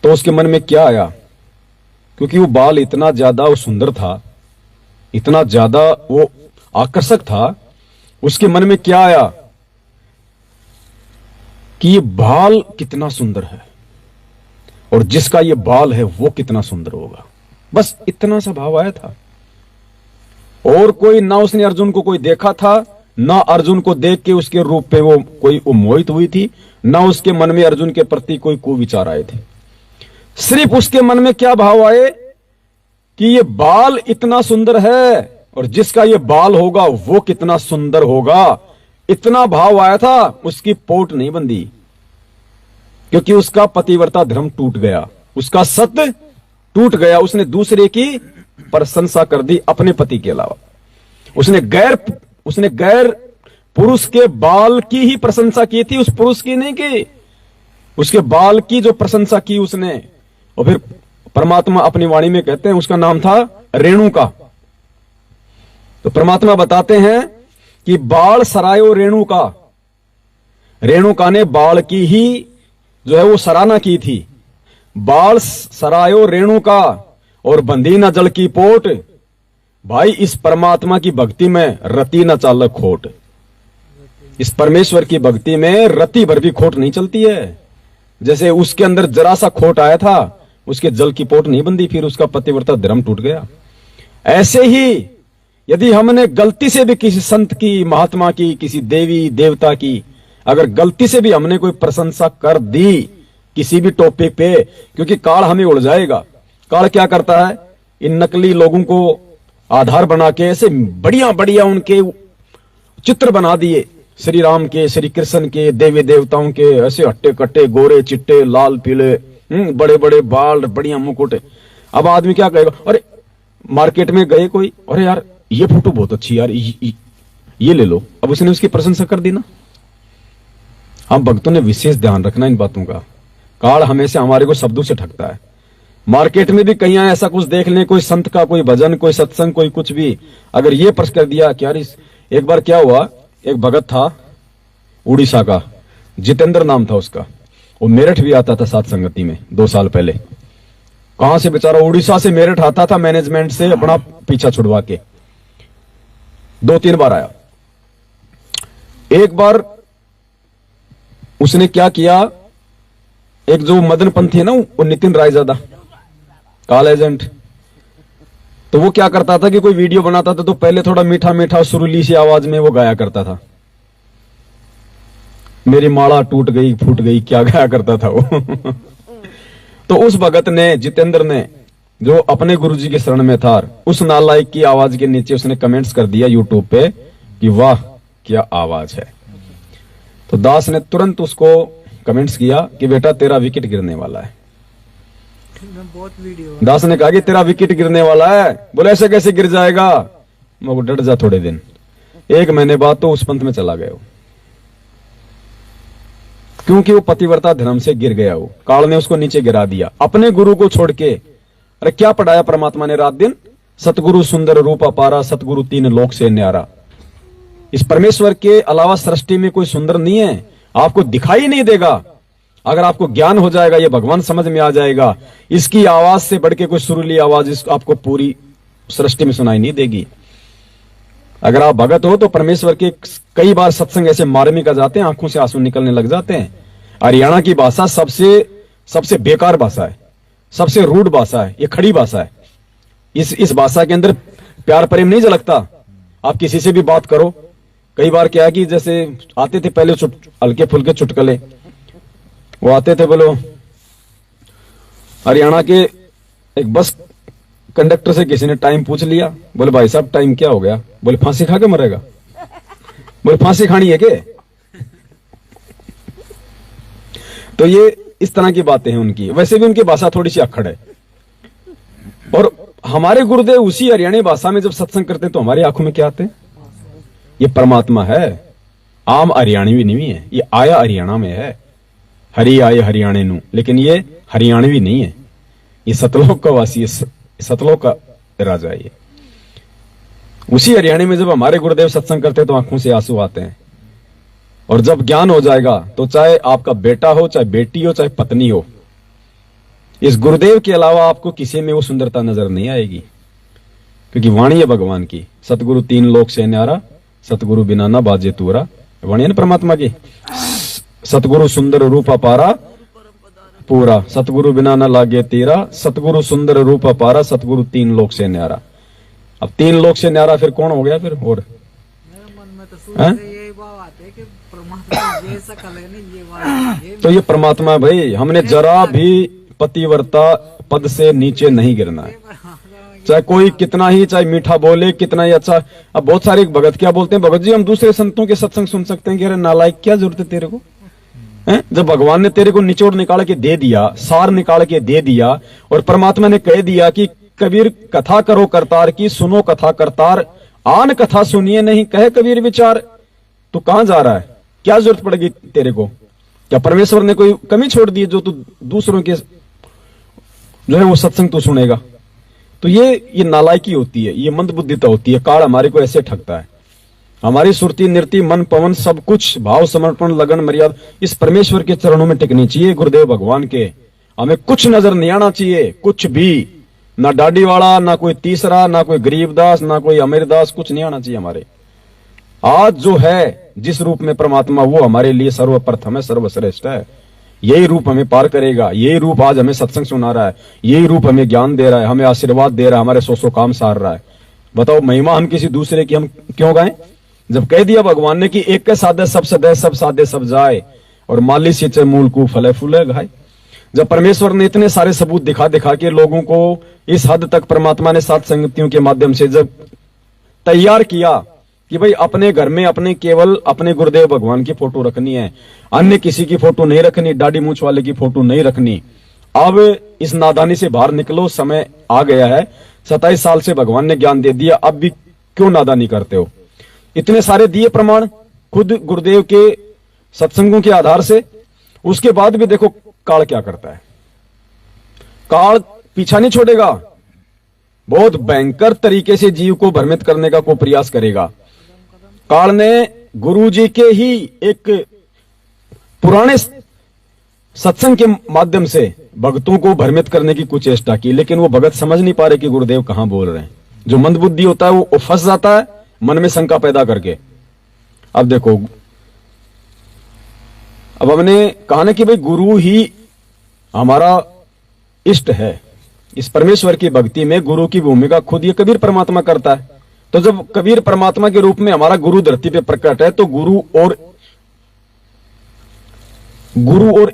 तो उसके मन में क्या आया, क्योंकि वो बाल इतना ज्यादा वो सुंदर था, इतना ज्यादा वो आकर्षक था, उसके मन में क्या आया कि ये बाल कितना सुंदर है और जिसका ये बाल है वो कितना सुंदर होगा। बस इतना सा भाव आया था। और कोई ना उसने अर्जुन को कोई देखा था, ना अर्जुन को देख के उसके रूप पे वो कोई मोहित हुई थी, ना उसके मन में अर्जुन के प्रति कोई कुविचार आए थे। सिर्फ उसके मन में क्या भाव आए कि ये बाल इतना सुंदर है और जिसका ये बाल होगा वो कितना सुंदर होगा, इतना भाव आया था। उसकी पोट नहीं बंधी, क्योंकि उसका पतिव्रता धर्म टूट गया, उसका सत्य टूट गया। उसने दूसरे की प्रशंसा कर दी अपने पति के अलावा। उसने गैर पुरुष के बाल की ही प्रशंसा की थी, उस पुरुष की नहीं की। उसके बाल की जो प्रशंसा की उसने, और फिर परमात्मा अपनी वाणी में कहते हैं उसका नाम था रेणु का। तो परमात्मा बताते हैं कि बाल सरायो रेणुका, रेणुका ने बाल की ही जो है वो सराहना की थी। बाल सरायो रेणुका और बंदी न जल की पोट, भाई इस परमात्मा की भक्ति में रति न चालक खोट। इस परमेश्वर की भक्ति में रति भर भी खोट नहीं चलती है। जैसे उसके अंदर जरा सा खोट आया था, उसके जल की पोट नहीं बंदी, फिर उसका पतिव्रता धर्म टूट गया। ऐसे ही यदि हमने गलती से भी किसी संत की, महात्मा की, किसी देवी देवता की अगर गलती से भी हमने कोई प्रशंसा कर दी किसी भी टॉपिक पे, क्योंकि काल हमें उड़ जाएगा। काल क्या करता है, इन नकली लोगों को आधार बना के ऐसे बढ़िया बढ़िया उनके चित्र बना दिए, श्री राम के, श्री कृष्ण के, देवी देवताओं के, ऐसे हट्टे कट्टे, गोरे चिट्टे, लाल पीले, बड़े बड़े बाल, बढ़िया मुकुट। अब आदमी क्या कहेगा, अरे मार्केट में गए कोई, अरे यार ये फोटो बहुत अच्छी यार, ये ले लो, अब उसने उसकी प्रशंसा कर दी ना। हम भक्तों ने विशेष ध्यान रखना इन बातों का। काल हमेशा हमारे को शब्दों से ठगता है। मार्केट में भी कहीं ऐसा कुछ देख लें, कोई संत का कोई भजन, कोई सत्संग, कोई कुछ भी, अगर ये प्रश्न कर दिया कि यार एक बार क्या हुआ, एक भगत था उड़ीसा का, जितेंद्र नाम था उसका, वो मेरठ भी आता था साथ संगति में 2 साल पहले। कहां से बेचारा उड़ीसा से मेरठ आता था, मैनेजमेंट से अपना पीछा छुड़वा के 2-3 बार आया। एक बार उसने क्या किया, एक जो मदन पंथी है ना, वो नितिन रायजादा काल एजेंट, तो वो क्या करता था कि कोई वीडियो बनाता था तो पहले थोड़ा मीठा मीठा सुरीली सी आवाज में वो गाया करता था, मेरी माला टूट गई फूट गई, क्या गाया करता था वो। तो उस भगत ने, जितेंद्र ने, जो अपने गुरुजी के शरण में था, उस नालायक की आवाज के नीचे उसने कमेंट्स कर दिया यूट्यूब पे कि वाह क्या आवाज है। तो दास ने तुरंत उसको कमेंट्स किया कि बेटा तेरा विकेट गिरने वाला है। बहुत वीडियो दास ने कहा कि तेरा विकेट गिरने वाला है। बोले ऐसे कैसे गिर जाएगा, मैं डट जा थोड़े दिन। 1 महीने बाद तो उस पंथ में चला गया वो, क्योंकि वो पतिव्रता धर्म से गिर गया। वो काल ने उसको नीचे गिरा दिया अपने गुरु को छोड़ के। अरे क्या पढ़ाया परमात्मा ने रात दिन, सतगुरु सुंदर रूप अपारा, सतगुरु 3 लोक से न्यारा। इस परमेश्वर के अलावा सृष्टि में कोई सुंदर नहीं है, आपको दिखाई नहीं देगा। अगर आपको ज्ञान हो जाएगा, ये भगवान समझ में आ जाएगा, इसकी आवाज से बढ़ के कोई सुरीली आवाज आपको पूरी सृष्टि में सुनाई नहीं देगी। अगर आप भगत हो तो परमेश्वर के कई बार सत्संग ऐसे मार्मिक आ जाते हैं, आंखों से आंसू निकलने लग जाते हैं। हरियाणा की भाषा सबसे बेकार भाषा है, सबसे रूड भाषा है, ये खड़ी भाषा है। इस भाषा के अंदर प्यार प्रेम नहीं झलकता। आप किसी से भी बात करो, कई बार क्या है कि जैसे आते थे पहले हल्के फुल्के चुटकले, वो आते थे, बोलो हरियाणा के एक बस कंडक्टर से किसी ने टाइम पूछ लिया, बोले भाई साहब टाइम क्या हो गया, बोले फांसी खा के मरेगा। बोले फांसी खानी है क्या? तो ये इस तरह की बातें हैं उनकी। वैसे भी उनकी भाषा थोड़ी सी अक्खड़ है। और हमारे गुरुदेव उसी हरियाणी भाषा में जब सत्संग करते हैं तो हमारी आंखों में क्या आते हैं, ये परमात्मा है, आम हरियाणवी नहीं है, ये आया हरियाणा में है, हरि आए हरियाणे नू, लेकिन ये हरियाणवी नहीं है, ये सतलोक का वासी है, सतलोक का राजा है ये। उसी हरियाणा में जब हमारे गुरुदेव सत्संग करते हैं तो आंखों से आंसू आते हैं। और जब ज्ञान हो जाएगा तो चाहे आपका बेटा हो, चाहे बेटी हो, चाहे पत्नी हो, इस गुरुदेव के अलावा आपको किसी में वो सुंदरता नजर नहीं आएगी, क्योंकि वाणी है भगवान की। सतगुरु 3 लोक से न्यारा, सतगुरु बिना ना बाजे तूरा, वाणी है ना परमात्मा की। सतगुरु सुंदर रूप अपारा पूरा, सतगुरु बिना न लागे तेरा, सतगुरु सुंदर रूप अपारा, सतगुरु 3 लोक से न्यारा। अब 3 लोक से न्यारा फिर कौन हो गया फिर? और मन में तो शुरू से यही भाव आते कि परमात्मा ये सकल है नहीं, ये वाला तो ये परमात्मा है भाई। हमने जरा भी पतिव्रता पद से नीचे नहीं गिरना है, चाहे कोई कितना ही, चाहे मीठा बोले, कितना ही अच्छा। अब बहुत सारे भगत क्या बोलते हैं, भगत जी हम दूसरे संतों के सत्संग सुन सकते हैं कि अरे नालायक क्या जरूरत है तेरे को, हैं? जब भगवान ने तेरे को निचोड़ निकाल के दे दिया, सार निकाल के दे दिया, और परमात्मा ने कह दिया कि कबीर कथा करो करतार की, सुनो कथा करतार, आन कथा सुनिए नहीं कहे कबीर विचार, तो कहां जा रहा है? क्या जरूरत पड़ेगी तेरे को? क्या परमेश्वर ने कोई कमी छोड़ दी जो तू दूसरों के जो है वो सत्संग तू सुनेगा? तो ये नालायकी होती है, ये मंदबुद्धिता होती है। काल हमारे को ऐसे ठगता है। हमारी सुरती, नृत्य, मन, पवन सब कुछ भाव, समर्पण, लगन, मर्यादा इस परमेश्वर के चरणों में टिकनी चाहिए, गुरुदेव भगवान के। हमें कुछ नजर नहीं आना चाहिए, कुछ भी, ना डाडी वाला, ना कोई तीसरा, ना कोई गरीबदास, ना कोई अमीरदास, कुछ नहीं आना चाहिए हमारे। आज जो है जिस रूप में परमात्मा, वो हमारे लिए सर्वप्रथम है, सर्वश्रेष्ठ है। यही रूप हमें पार करेगा। यही रूप आज हमें सत्संग सुना रहा है, यही रूप हमें ज्ञान दे रहा है, हमें आशीर्वाद दे रहा है, हमारे सौ काम सार रहा है। बताओ, महिमा हम किसी दूसरे की हम क्यों गाएं? जब कह दिया भगवान ने कि एक के साधे सब सदे, सब साधे सब जाए, और माली सिंचे मूल को फले फूले घाय। जब परमेश्वर ने इतने सारे सबूत दिखा दिखा के लोगों को इस हद तक परमात्मा ने सात संगतियों के माध्यम से जब तैयार किया कि भाई अपने घर में अपने केवल अपने गुरुदेव भगवान की फोटो रखनी है, अन्य किसी की फोटो नहीं रखनी, दाढ़ी मूछ वाले की फोटो नहीं रखनी। अब इस नादानी से बाहर निकलो, समय आ गया है। 27 साल से भगवान ने ज्ञान दे दिया, अब भी क्यों नादानी करते हो? इतने सारे दिए प्रमाण खुद गुरुदेव के सत्संगों के आधार से। उसके बाद भी देखो काल क्या करता है। काल पीछा नहीं छोड़ेगा, बहुत भयंकर तरीके से जीव को भ्रमित करने का को प्रयास करेगा। काल ने गुरु जी के ही एक पुराने सत्संग के माध्यम से भक्तों को भ्रमित करने की कुछ चेष्टा की, लेकिन वो भगत समझ नहीं पा रहे कि गुरुदेव कहां बोल रहे हैं। जो मंदबुद्धि होता है वो फंस जाता है मन में शंका पैदा करके। अब देखो, अब हमने कहा ना कि भाई गुरु ही हमारा इष्ट है। इस परमेश्वर की भक्ति में गुरु की भूमिका खुद ये कबीर परमात्मा करता है। तो जब कबीर परमात्मा के रूप में हमारा गुरु धरती पे प्रकट है, तो गुरु और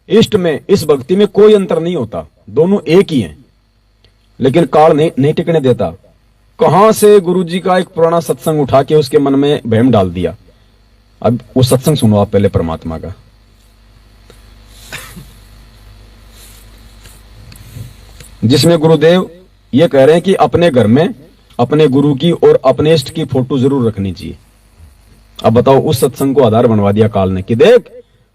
इष्ट में, इस भक्ति में कोई अंतर नहीं होता, दोनों एक ही हैं। लेकिन काल नहीं टिकने देता। कहां से गुरु जी का एक पुराना सत्संग उठा के उसके मन में बहम डाल दिया। अब वो सत्संग सुनो आप पहले परमात्मा का, जिसमें गुरुदेव ये कह रहे हैं कि अपने घर में अपने गुरु की और अपने इष्ट की फोटो जरूर रखनी चाहिए। अब बताओ, उस सत्संग को आधार बनवा दिया काल ने कि देख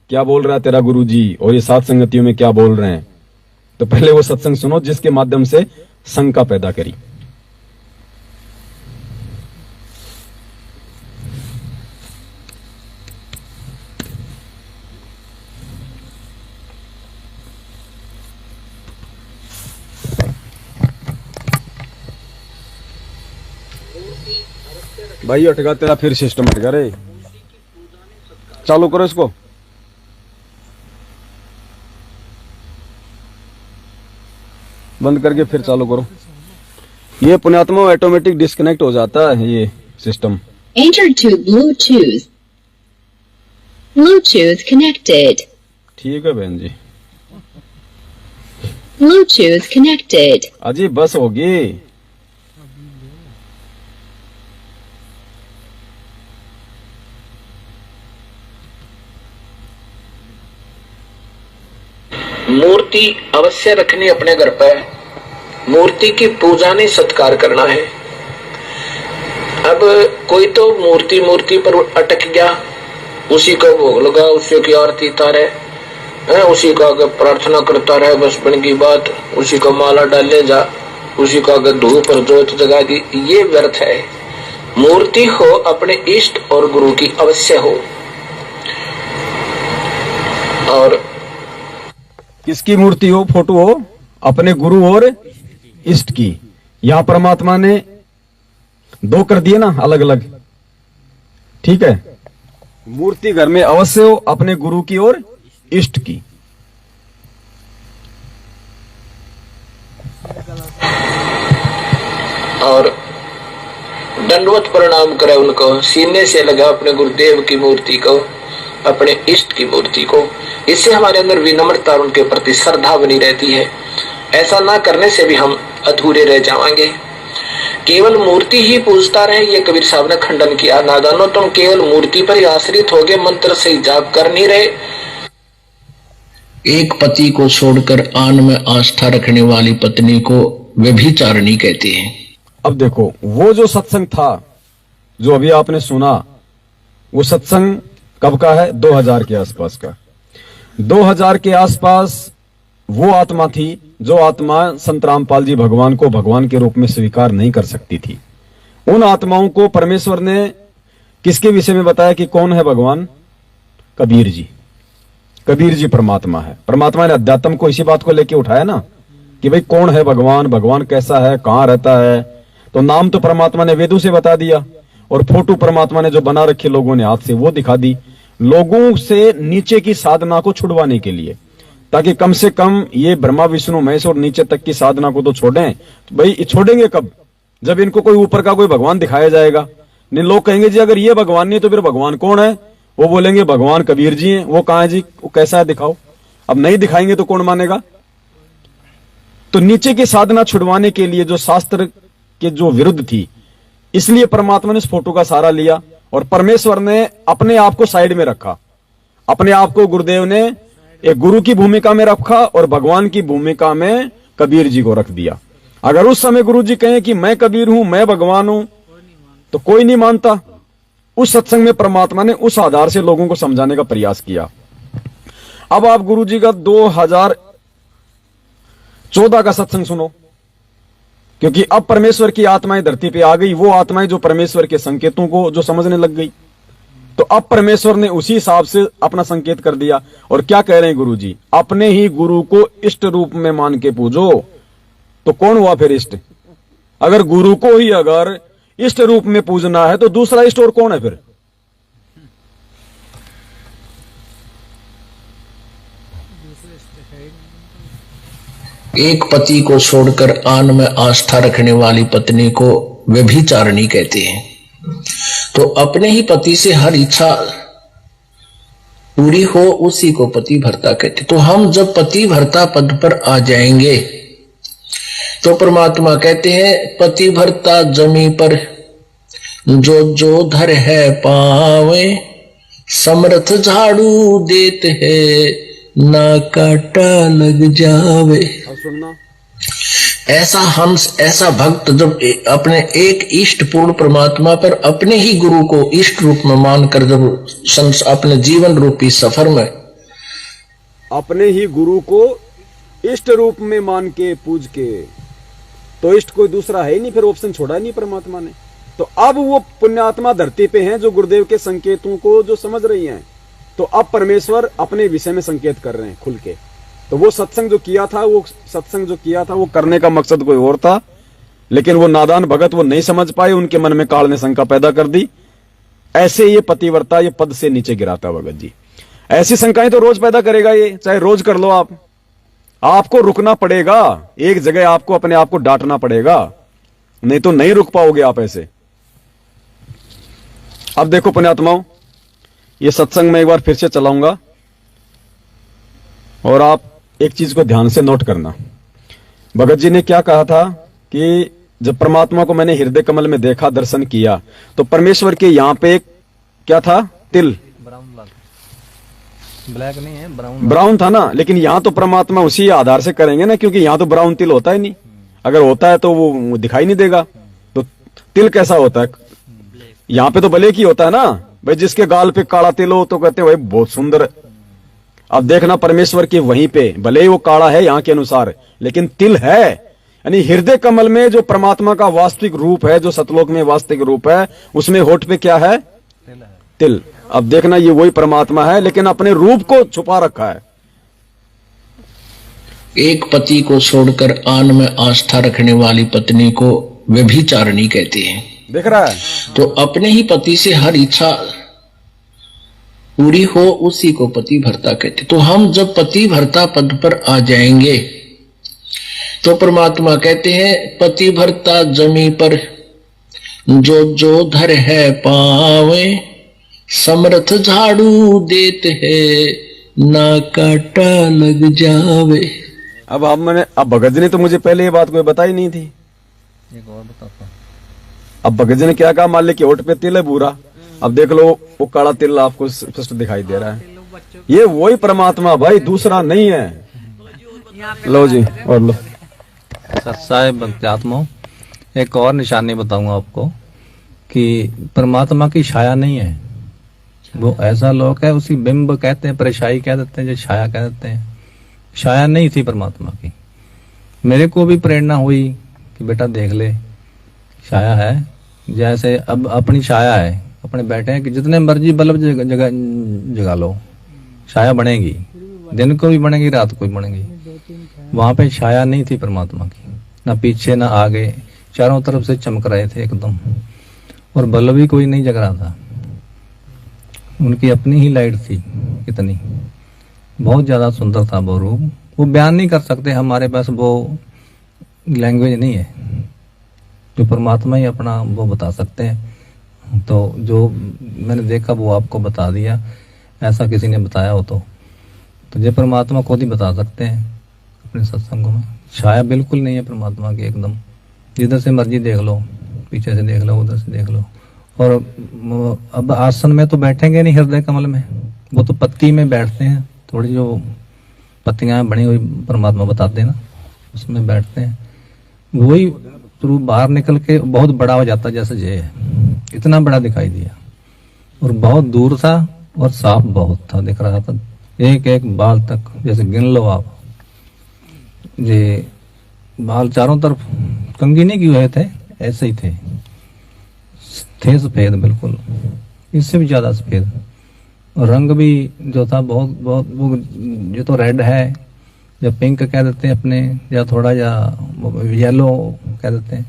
क्या बोल रहा है तेरा गुरु जी, और ये सात संगतियों में क्या बोल रहे हैं। तो पहले वो सत्संग सुनो जिसके माध्यम से शंका पैदा करी। भाई हटगा, तेरा फिर सिस्टम हटगा रे। चालू करो इसको। बंद करके फिर चालू करो। ये पुण्यात्मा ऑटोमेटिक डिस्कनेक्ट हो जाता है ये system. Enter to Bluetooth. Bluetooth connected. ठीक है बहन जी। Bluetooth connected. अजी बस होगी। मूर्ति अवश्य रखनी अपने घर पर। मूर्ति की पूजा नहीं, सत्कार करना है। अब कोई तो मूर्ति पर अटक गया, उसी का भोग लगा, उसी की आरती तारे, उसी का आगे प्रार्थना करता रहे, बस बन की बात। उसी का माला डाले जा, उसी का आगे धूप और जोत जगा दी, ये व्यर्थ है। मूर्ति हो अपने इष्ट और गुरु की अवश्य हो। और किसकी मूर्ति हो, फोटो हो? अपने गुरु और इष्ट की। यहां परमात्मा ने दो कर दिए ना, अलग अलग। ठीक है, मूर्ति घर में अवश्य हो, अपने गुरु की और इष्ट की। और दंडवत प्रणाम करे उनको, सीने से लगा अपने गुरुदेव की मूर्ति को, अपने इष्ट की मूर्ति को। इससे हमारे अंदर विनम्रता और उनके प्रति श्रद्धा बनी रहती है। ऐसा ना करने से भी हम अधूरे रह जाएंगे। केवल मूर्ति ही पूजता रहे, ये कबीर साहब ने खंडन किया। नादानो, तुम केवल मूर्ति पर ही आश्रित हो गए, मंत्र से ही जाप कर नहीं रहे। एक पति को छोड़कर आन में आस्था रखने वाली पत्नी को व्यभिचारिणी कहते हैं। अब देखो, वो जो सत्संग था जो अभी आपने सुना, वो सत्संग कब का है? 2000 के आसपास का। 2000 के आसपास वो आत्मा थी जो आत्मा संत रामपाल जी भगवान को भगवान के रूप में स्वीकार नहीं कर सकती थी, उन आत्माओं को परमेश्वर ने किसके विषय में बताया कि कौन है भगवान? कबीर जी। कबीर जी परमात्मा है। परमात्मा ने अध्यात्म को इसी बात को लेके उठाया ना कि भाई कौन है भगवान, भगवान कैसा है, कहां रहता है। तो नाम तो परमात्मा ने वेदों से बता दिया, और फोटो परमात्मा ने जो बना रखी लोगों ने हाथ से वो दिखा दी, लोगों से नीचे की साधना को छुड़वाने के लिए, ताकि कम से कम ये ब्रह्मा विष्णु महेश और नीचे तक की साधना को तो छोड़ें। तो भाई छोड़ेंगे कब? जब इनको कोई ऊपर का कोई भगवान दिखाया जाएगा। नहीं, लोग कहेंगे जी अगर ये भगवान नहीं तो फिर भगवान कौन है? वो बोलेंगे भगवान कबीर जी हैं। वो कहां है जी? वो कैसा है दिखाओ। अब नहीं दिखाएंगे तो कौन मानेगा? तो नीचे की साधना छुड़वाने के लिए जो शास्त्र के जो विरुद्ध थी, इसलिए परमात्मा ने इस फोटो का सहारा लिया, और परमेश्वर ने अपने आप को साइड में रखा। अपने आप को गुरुदेव ने एक गुरु की भूमिका में रखा और भगवान की भूमिका में कबीर जी को रख दिया। अगर उस समय गुरु जी कहें कि मैं कबीर हूं, मैं भगवान हूं, तो कोई नहीं मानता। उस सत्संग में परमात्मा ने उस आधार से लोगों को समझाने का प्रयास किया। अब आप गुरु जी का 2014 का सत्संग सुनो, क्योंकि अब परमेश्वर की आत्माएं धरती पे आ गई, वो आत्माएं जो परमेश्वर के संकेतों को जो समझने लग गई। तो अब परमेश्वर ने उसी हिसाब से अपना संकेत कर दिया। और क्या कह रहे हैं गुरु जी? अपने ही गुरु को इष्ट रूप में मान के पूजो। तो कौन हुआ फिर इष्ट? अगर गुरु को ही अगर इष्ट रूप में पूजना है तो दूसरा इष्ट और कौन है फिर? एक पति को छोड़कर आन में आस्था रखने वाली पत्नी को व्यभिचारिणी कहते हैं। तो अपने ही पति से हर इच्छा पूरी हो उसी को पति भर्ता कहते। तो हम जब पति भर्ता पद पर आ जाएंगे तो परमात्मा कहते हैं पति भर्ता जमी पर जो जो धर है पावे, समर्थ झाड़ू देते है ना काटा लग जावे। सुनना, ऐसा भक्त जब अपने एक इष्ट पूर्ण परमात्मा पर अपने ही गुरु को इष्ट रूप में मानकर जब अपने जीवन रूपी सफर में अपने ही गुरु को इष्ट रूप में मान के पूज के, तो इष्ट कोई दूसरा है ही नहीं, फिर ऑप्शन छोड़ा नहीं परमात्मा ने। तो अब वो पुण्यात्मा धरती पे हैं जो गुरुदेव के संकेतों को जो समझ रही हैं। तो अब परमेश्वर अपने विषय में संकेत कर रहे हैं खुल के। तो वो सत्संग जो किया था वो करने का मकसद कोई और था, लेकिन वो नादान भगत वो नहीं समझ पाए, उनके मन में काल ने शंका पैदा कर दी। ऐसे ये पतिव्रता ये पद से नीचे गिराता भगत जी। ऐसी शंकाएं तो रोज पैदा करेगा ये, चाहे रोज कर लो आप। आपको रुकना पड़ेगा, एक जगह आपको अपने आप को डांटना पड़ेगा, नहीं तो नहीं रुक पाओगे आप ऐसे। अब देखो पुण्यात्माओं, ये सत्संग में एक बार फिर से चलाऊंगा और आप एक चीज को ध्यान से नोट करना। भगत जी ने क्या कहा था कि जब परमात्मा को मैंने हृदय कमल में देखा, दर्शन किया, तो परमेश्वर के यहां पे एक क्या था? तिल, ब्लैक नहीं है, ब्राउन था ना। लेकिन यहां तो परमात्मा उसी आधार से करेंगे ना, क्योंकि यहां तो ब्राउन तिल होता ही नहीं। अगर होता है तो वो दिखाई नहीं देगा। तो तिल कैसा होता है? यहां पे तो ब्लैक ही होता है ना भाई। जिसके गाल पे काला तिल हो तो कहते हैं भाई बहुत सुंदर। अब देखना परमेश्वर की वहीं पे भले ही वो काला है यहाँ के अनुसार, लेकिन तिल है। यानी हृदय कमल में जो परमात्मा का वास्तविक रूप है, जो सतलोक में वास्तविक रूप है, उसमें होठ पे क्या है? तिल। अब देखना ये वही परमात्मा है, लेकिन अपने रूप को छुपा रखा है। एक पति को छोड़कर आन में आस्था रखने वाली पत्नी को व्यभिचारिणी कहते हैं। देख रहा है? तो अपने ही पति से हर इच्छा पूरी हो उसी को पति भर्ता कहते। तो हम जब पति भर्ता पद पर आ जाएंगे तो परमात्मा कहते हैं पति भर्ता जमी पर जो जो धर है पावे, समर्थ झाड़ू देते है ना काटा लग जावे। अब भगत जी ने तो मुझे पहले ये बात कोई बताई नहीं थी। एक और बताता हूं। अब भगत जी ने क्या कहा? मान ले कि होठ पे तिल है बुरा, अब देख लो वो काला तिल आपको स्पष्ट दिखाई दे रहा है। ये वही परमात्मा भाई, दूसरा नहीं है। लो जी और लो। सच्चाई भक्त्यात्मा, एक और निशानी बताऊंगा आपको कि परमात्मा की छाया नहीं है। वो ऐसा लोक है, उसी बिंब कहते हैं, परछाई कह देते हैं, जो छाया कह देते हैं। छाया नहीं थी परमात्मा की। मेरे को भी प्रेरणा हुई कि बेटा देख ले, छाया है, जैसे अब अपनी छाया है, अपने बैठे हैं कि जितने मर्जी बल्ब जगा लो, छाया बनेगी, दिन को भी बनेगी, रात को भी बनेगी। वहां पे छाया नहीं थी परमात्मा की, ना पीछे ना आगे, चारों तरफ से चमक रहे थे एकदम, और बल्ब भी कोई नहीं जग रहा था, उनकी अपनी ही लाइट थी। कितनी बहुत ज्यादा सुंदर था वो रूप, वो बयान नहीं कर सकते, हमारे पास वो लैंग्वेज नहीं है, जो परमात्मा ही अपना वो बता सकते हैं। तो जो मैंने देखा वो आपको बता दिया, ऐसा किसी ने बताया हो तो ये परमात्मा खुद ही बता सकते हैं अपने सत्संगों में। छाया बिल्कुल नहीं है परमात्मा की, एकदम जिधर से मर्जी देख लो, पीछे से देख लो, उधर से देख लो। और अब आसन में तो बैठेंगे नहीं हृदय कमल में, वो तो पत्ती में बैठते हैं, थोड़ी जो पत्तियां बनी हुई परमात्मा बताते हैं ना, उसमें बैठते हैं। वही रूप बाहर निकल के बहुत बड़ा हो जाता, जैसे ये है, इतना बड़ा दिखाई दिया, और बहुत दूर था और साफ बहुत था, दिख रहा था, एक एक बाल तक, जैसे गिन लो आप, ये बाल चारों तरफ कंघी नहीं किए हुए थे, ऐसे ही थे सफेद बिल्कुल, इससे भी ज्यादा सफेद। और रंग भी जो था बहुत बहुत, वो जो तो रेड है, या पिंक कह देते हैं अपने, या थोड़ा या येलो कह देते हैं,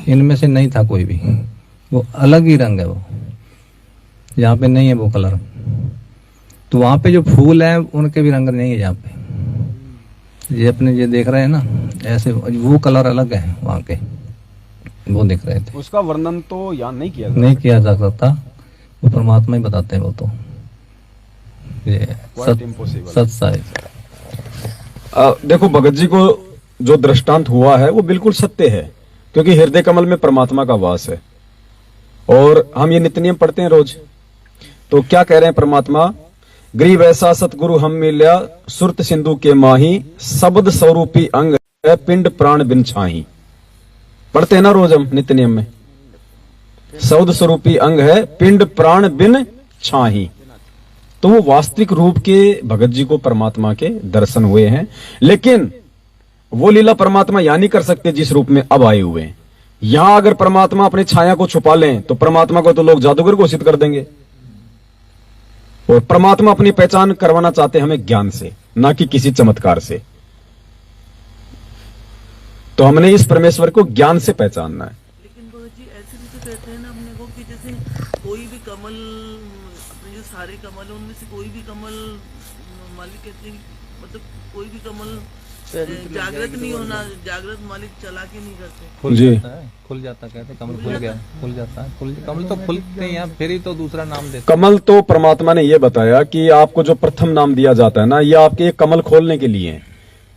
इनमें से नहीं था कोई भी, वो अलग ही रंग है वो, यहाँ पे नहीं है वो कलर। तो वहां पे जो फूल है उनके भी रंग नहीं है यहाँ पे, ये अपने ये देख रहे हैं ना, ऐसे वो कलर अलग है वहां के, वो दिख रहे थे। उसका वर्णन तो यहाँ नहीं किया जा सकता, वो परमात्मा ही बताते हैं वो तो, ये सत साहिब। देखो भगत जी को जो दृष्टांत हुआ है वो बिल्कुल सत्य है, क्योंकि हृदय कमल में परमात्मा का वास है। और हम ये नित्य नियम पढ़ते हैं रोज, तो क्या कह रहे हैं परमात्मा, ग्रीव ऐसा सतगुरु हम मिल्या, सुरत सिंधु के माही, शब्द स्वरूपी अंग है, पिंड प्राण बिन छाही। पढ़ते हैं ना रोज हम नित्य नियम में, शब्द स्वरूपी अंग है, पिंड प्राण बिन छाही। तो वो वास्तविक रूप के भगत जी को परमात्मा के दर्शन हुए हैं, लेकिन वो लीला परमात्मा यहां नहीं कर सकते जिस रूप में अब आए हुए हैं। यहां अगर परमात्मा अपनी छाया को छुपा लें तो परमात्मा को तो लोग जादूगर घोषित कर देंगे। और परमात्मा अपनी पहचान करवाना चाहते हैं हमें ज्ञान से, ना कि किसी चमत्कार से। तो हमने इस परमेश्वर को ज्ञान से पहचानना है। लेकिन भगत जी ऐसे भी तो कहते हैं ना अपने को कि जैसे कोई भी कमल, अपने जो सारे कमल है उनमें से कोई भी कमल, मालिक कहते हैं मतलब कोई भी कमल जागृत नहीं होना, जागृत मालिक चला के नहीं करते। खुल जाता कहते, कमल खुल गया, खुल जाता है, कमल तो खुलते हैं, फिर ही तो दूसरा नाम देते। कमल तो परमात्मा ने यह बताया कि आपको जो प्रथम नाम दिया जाता है ना, ये आपके एक कमल खोलने के लिए है।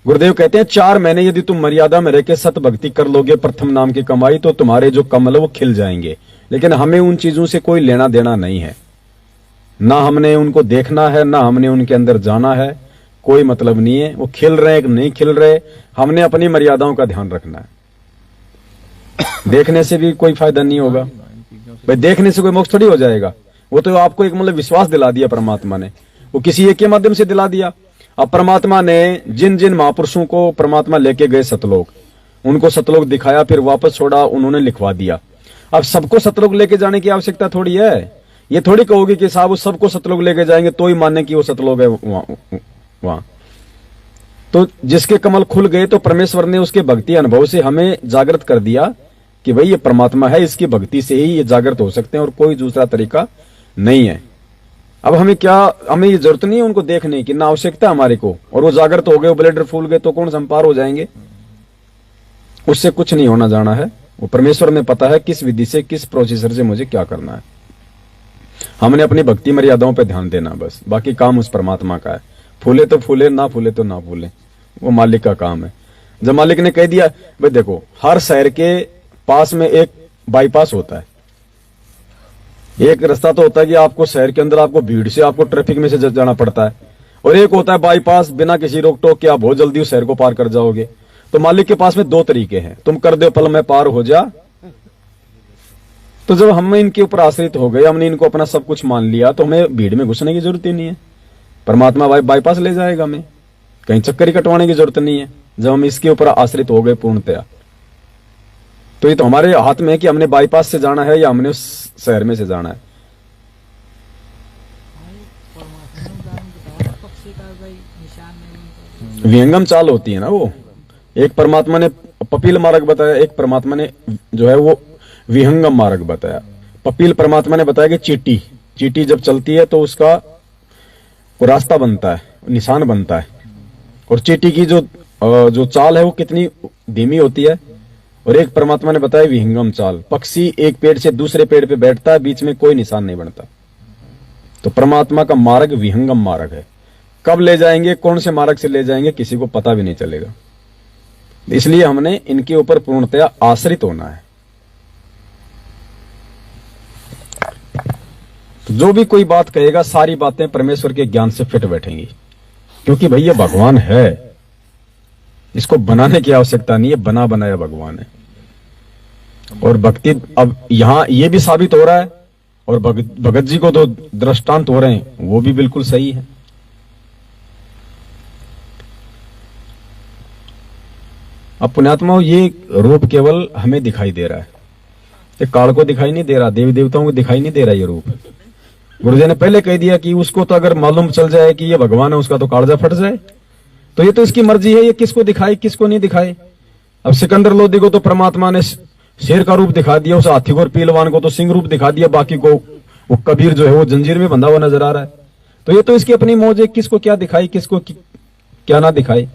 गुरुदेव कहते हैं 4 महीने यदि तुम मर्यादा में रहकर सत भक्ति कर लोगे, प्रथम नाम की कमाई, तो तुम्हारे जो कमल है वो खिल जाएंगे। लेकिन हमें उन चीजों से कोई लेना देना नहीं है, ना हमने उनको देखना है, ना हमने उनके अंदर जाना है, कोई मतलब नहीं है। वो खिल रहे कि नहीं खिल रहे, हमने अपनी मर्यादाओं का ध्यान रखना है। देखने से भी कोई फायदा नहीं होगा भाई, देखने से कोई मोक्ष थोड़ी हो जाएगा। वो तो आपको एक मतलब विश्वास दिला दिया परमात्मा ने, वो किसी एक के माध्यम से दिला दिया। अब परमात्मा ने जिन जिन महापुरुषों को परमात्मा लेके गए सतलोक, उनको सतलोक दिखाया, फिर वापस छोड़ा, उन्होंने लिखवा दिया। अब सबको सतलोक लेके जाने की आवश्यकता थोड़ी है। ये थोड़ी कहोगे कि साहब उस सबको सतलोक लेके जाएंगे तो ही मानने की वो सतलोक है वहां। तो जिसके कमल खुल गए तो परमेश्वर ने उसके भक्ति अनुभव से हमें जागृत कर दिया कि भाई ये परमात्मा है, इसकी भक्ति से ही ये जागृत हो सकते हैं और कोई दूसरा तरीका नहीं है। अब हमें ये जरूरत नहीं है उनको देखने की, ना आवश्यकता हमारे को। और वो जागृत हो गए, वो ब्लेडर फूल गए तो कौन संपार हो जाएंगे, उससे कुछ नहीं होना जाना है। वो परमेश्वर ने पता है किस विधि से, किस प्रोसीजर से मुझे क्या करना है। हमने अपनी भक्ति मर्यादाओं पे ध्यान देना बस, बाकी काम उस परमात्मा का है। फूले तो फूले, ना फूले तो ना फूले, वो मालिक का काम है। जब मालिक ने कह दिया भाई देखो, हर शहर के पास में एक बाईपास होता है। एक रास्ता तो होता है कि आपको शहर के अंदर आपको भीड़ से, आपको ट्रैफिक में से जाना पड़ता है, और एक होता है बाईपास, बिना किसी रोक टोक के आप बहुत जल्दी उस शहर को पार कर जाओगे। तो मालिक के पास में 2 तरीके हैं, तुम कर दो पल में पार हो जा। तो जब हम इनके ऊपर आश्रित हो गए, हमने इनको अपना सब कुछ मान लिया, तो हमें भीड़ में घुसने की जरूरत ही नहीं है। परमात्मा बाईपास ले जाएगा, हमें कहीं चक्कर ही कटवाने की जरूरत नहीं है। जब हम इसके ऊपर आश्रित हो गए पूर्णतया। तो ये तो हमारे हाथ में है कि हमने बाईपास से जाना है या हमने उस शहर में से जाना है। परमात्मा ने उदाहरण बताया पक्षी का भाई निशान नहीं। विहंगम चाल होती है ना वो। एक परमात्मा ने पपील मार्ग बताया, एक परमात्मा ने जो है वो विहंगम मार्ग बताया। पपील परमात्मा ने बताया कि चींटी, चींटी जब चलती है तो उसका वो रास्ता बनता है, निशान बनता है। और चींटी की जो चाल है वो कितनी धीमी होती है। और एक परमात्मा ने बताया विहंगम चाल, पक्षी एक पेड़ से दूसरे पेड़ पे बैठता है, बीच में कोई निशान नहीं बनता। तो परमात्मा का मार्ग विहंगम मार्ग है। कब ले जाएंगे, कौन से मार्ग से ले जाएंगे, किसी को पता भी नहीं चलेगा। इसलिए हमने इनके ऊपर पूर्णतया आश्रित होना है। तो जो भी कोई बात कहेगा, सारी बातें परमेश्वर के ज्ञान से फिट बैठेंगी, क्योंकि भाई ये भगवान है, इसको बनाने की आवश्यकता नहीं है, बना बनाया भगवान है। और भक्ति अब यहां ये भी साबित हो रहा है, और भगत जी को तो दृष्टांत हो रहे हैं, वो भी बिल्कुल सही है। अब पुण्यात्माओं, ये रूप केवल हमें दिखाई दे रहा है, ये काल को दिखाई नहीं दे रहा, देवी देवताओं को दिखाई नहीं दे रहा ये रूप। गुरुजी ने पहले कह दिया कि उसको तो अगर मालूम चल जाए कि ये भगवान है, उसका तो कालजा फट जाए। तो ये तो इसकी मर्जी है, ये किसको दिखाए किसको नहीं दिखाए। अब सिकंदर लोधी को तो परमात्मा ने शेर का रूप दिखा दिया, उस हाथी को और पीलवान को तो सिंह रूप दिखा दिया, बाकी को वो कबीर जो है वो जंजीर में बंधा हुआ नजर आ रहा है। तो ये तो इसकी अपनी मौज है, किसको क्या दिखाई किसको क्या ना दिखाए।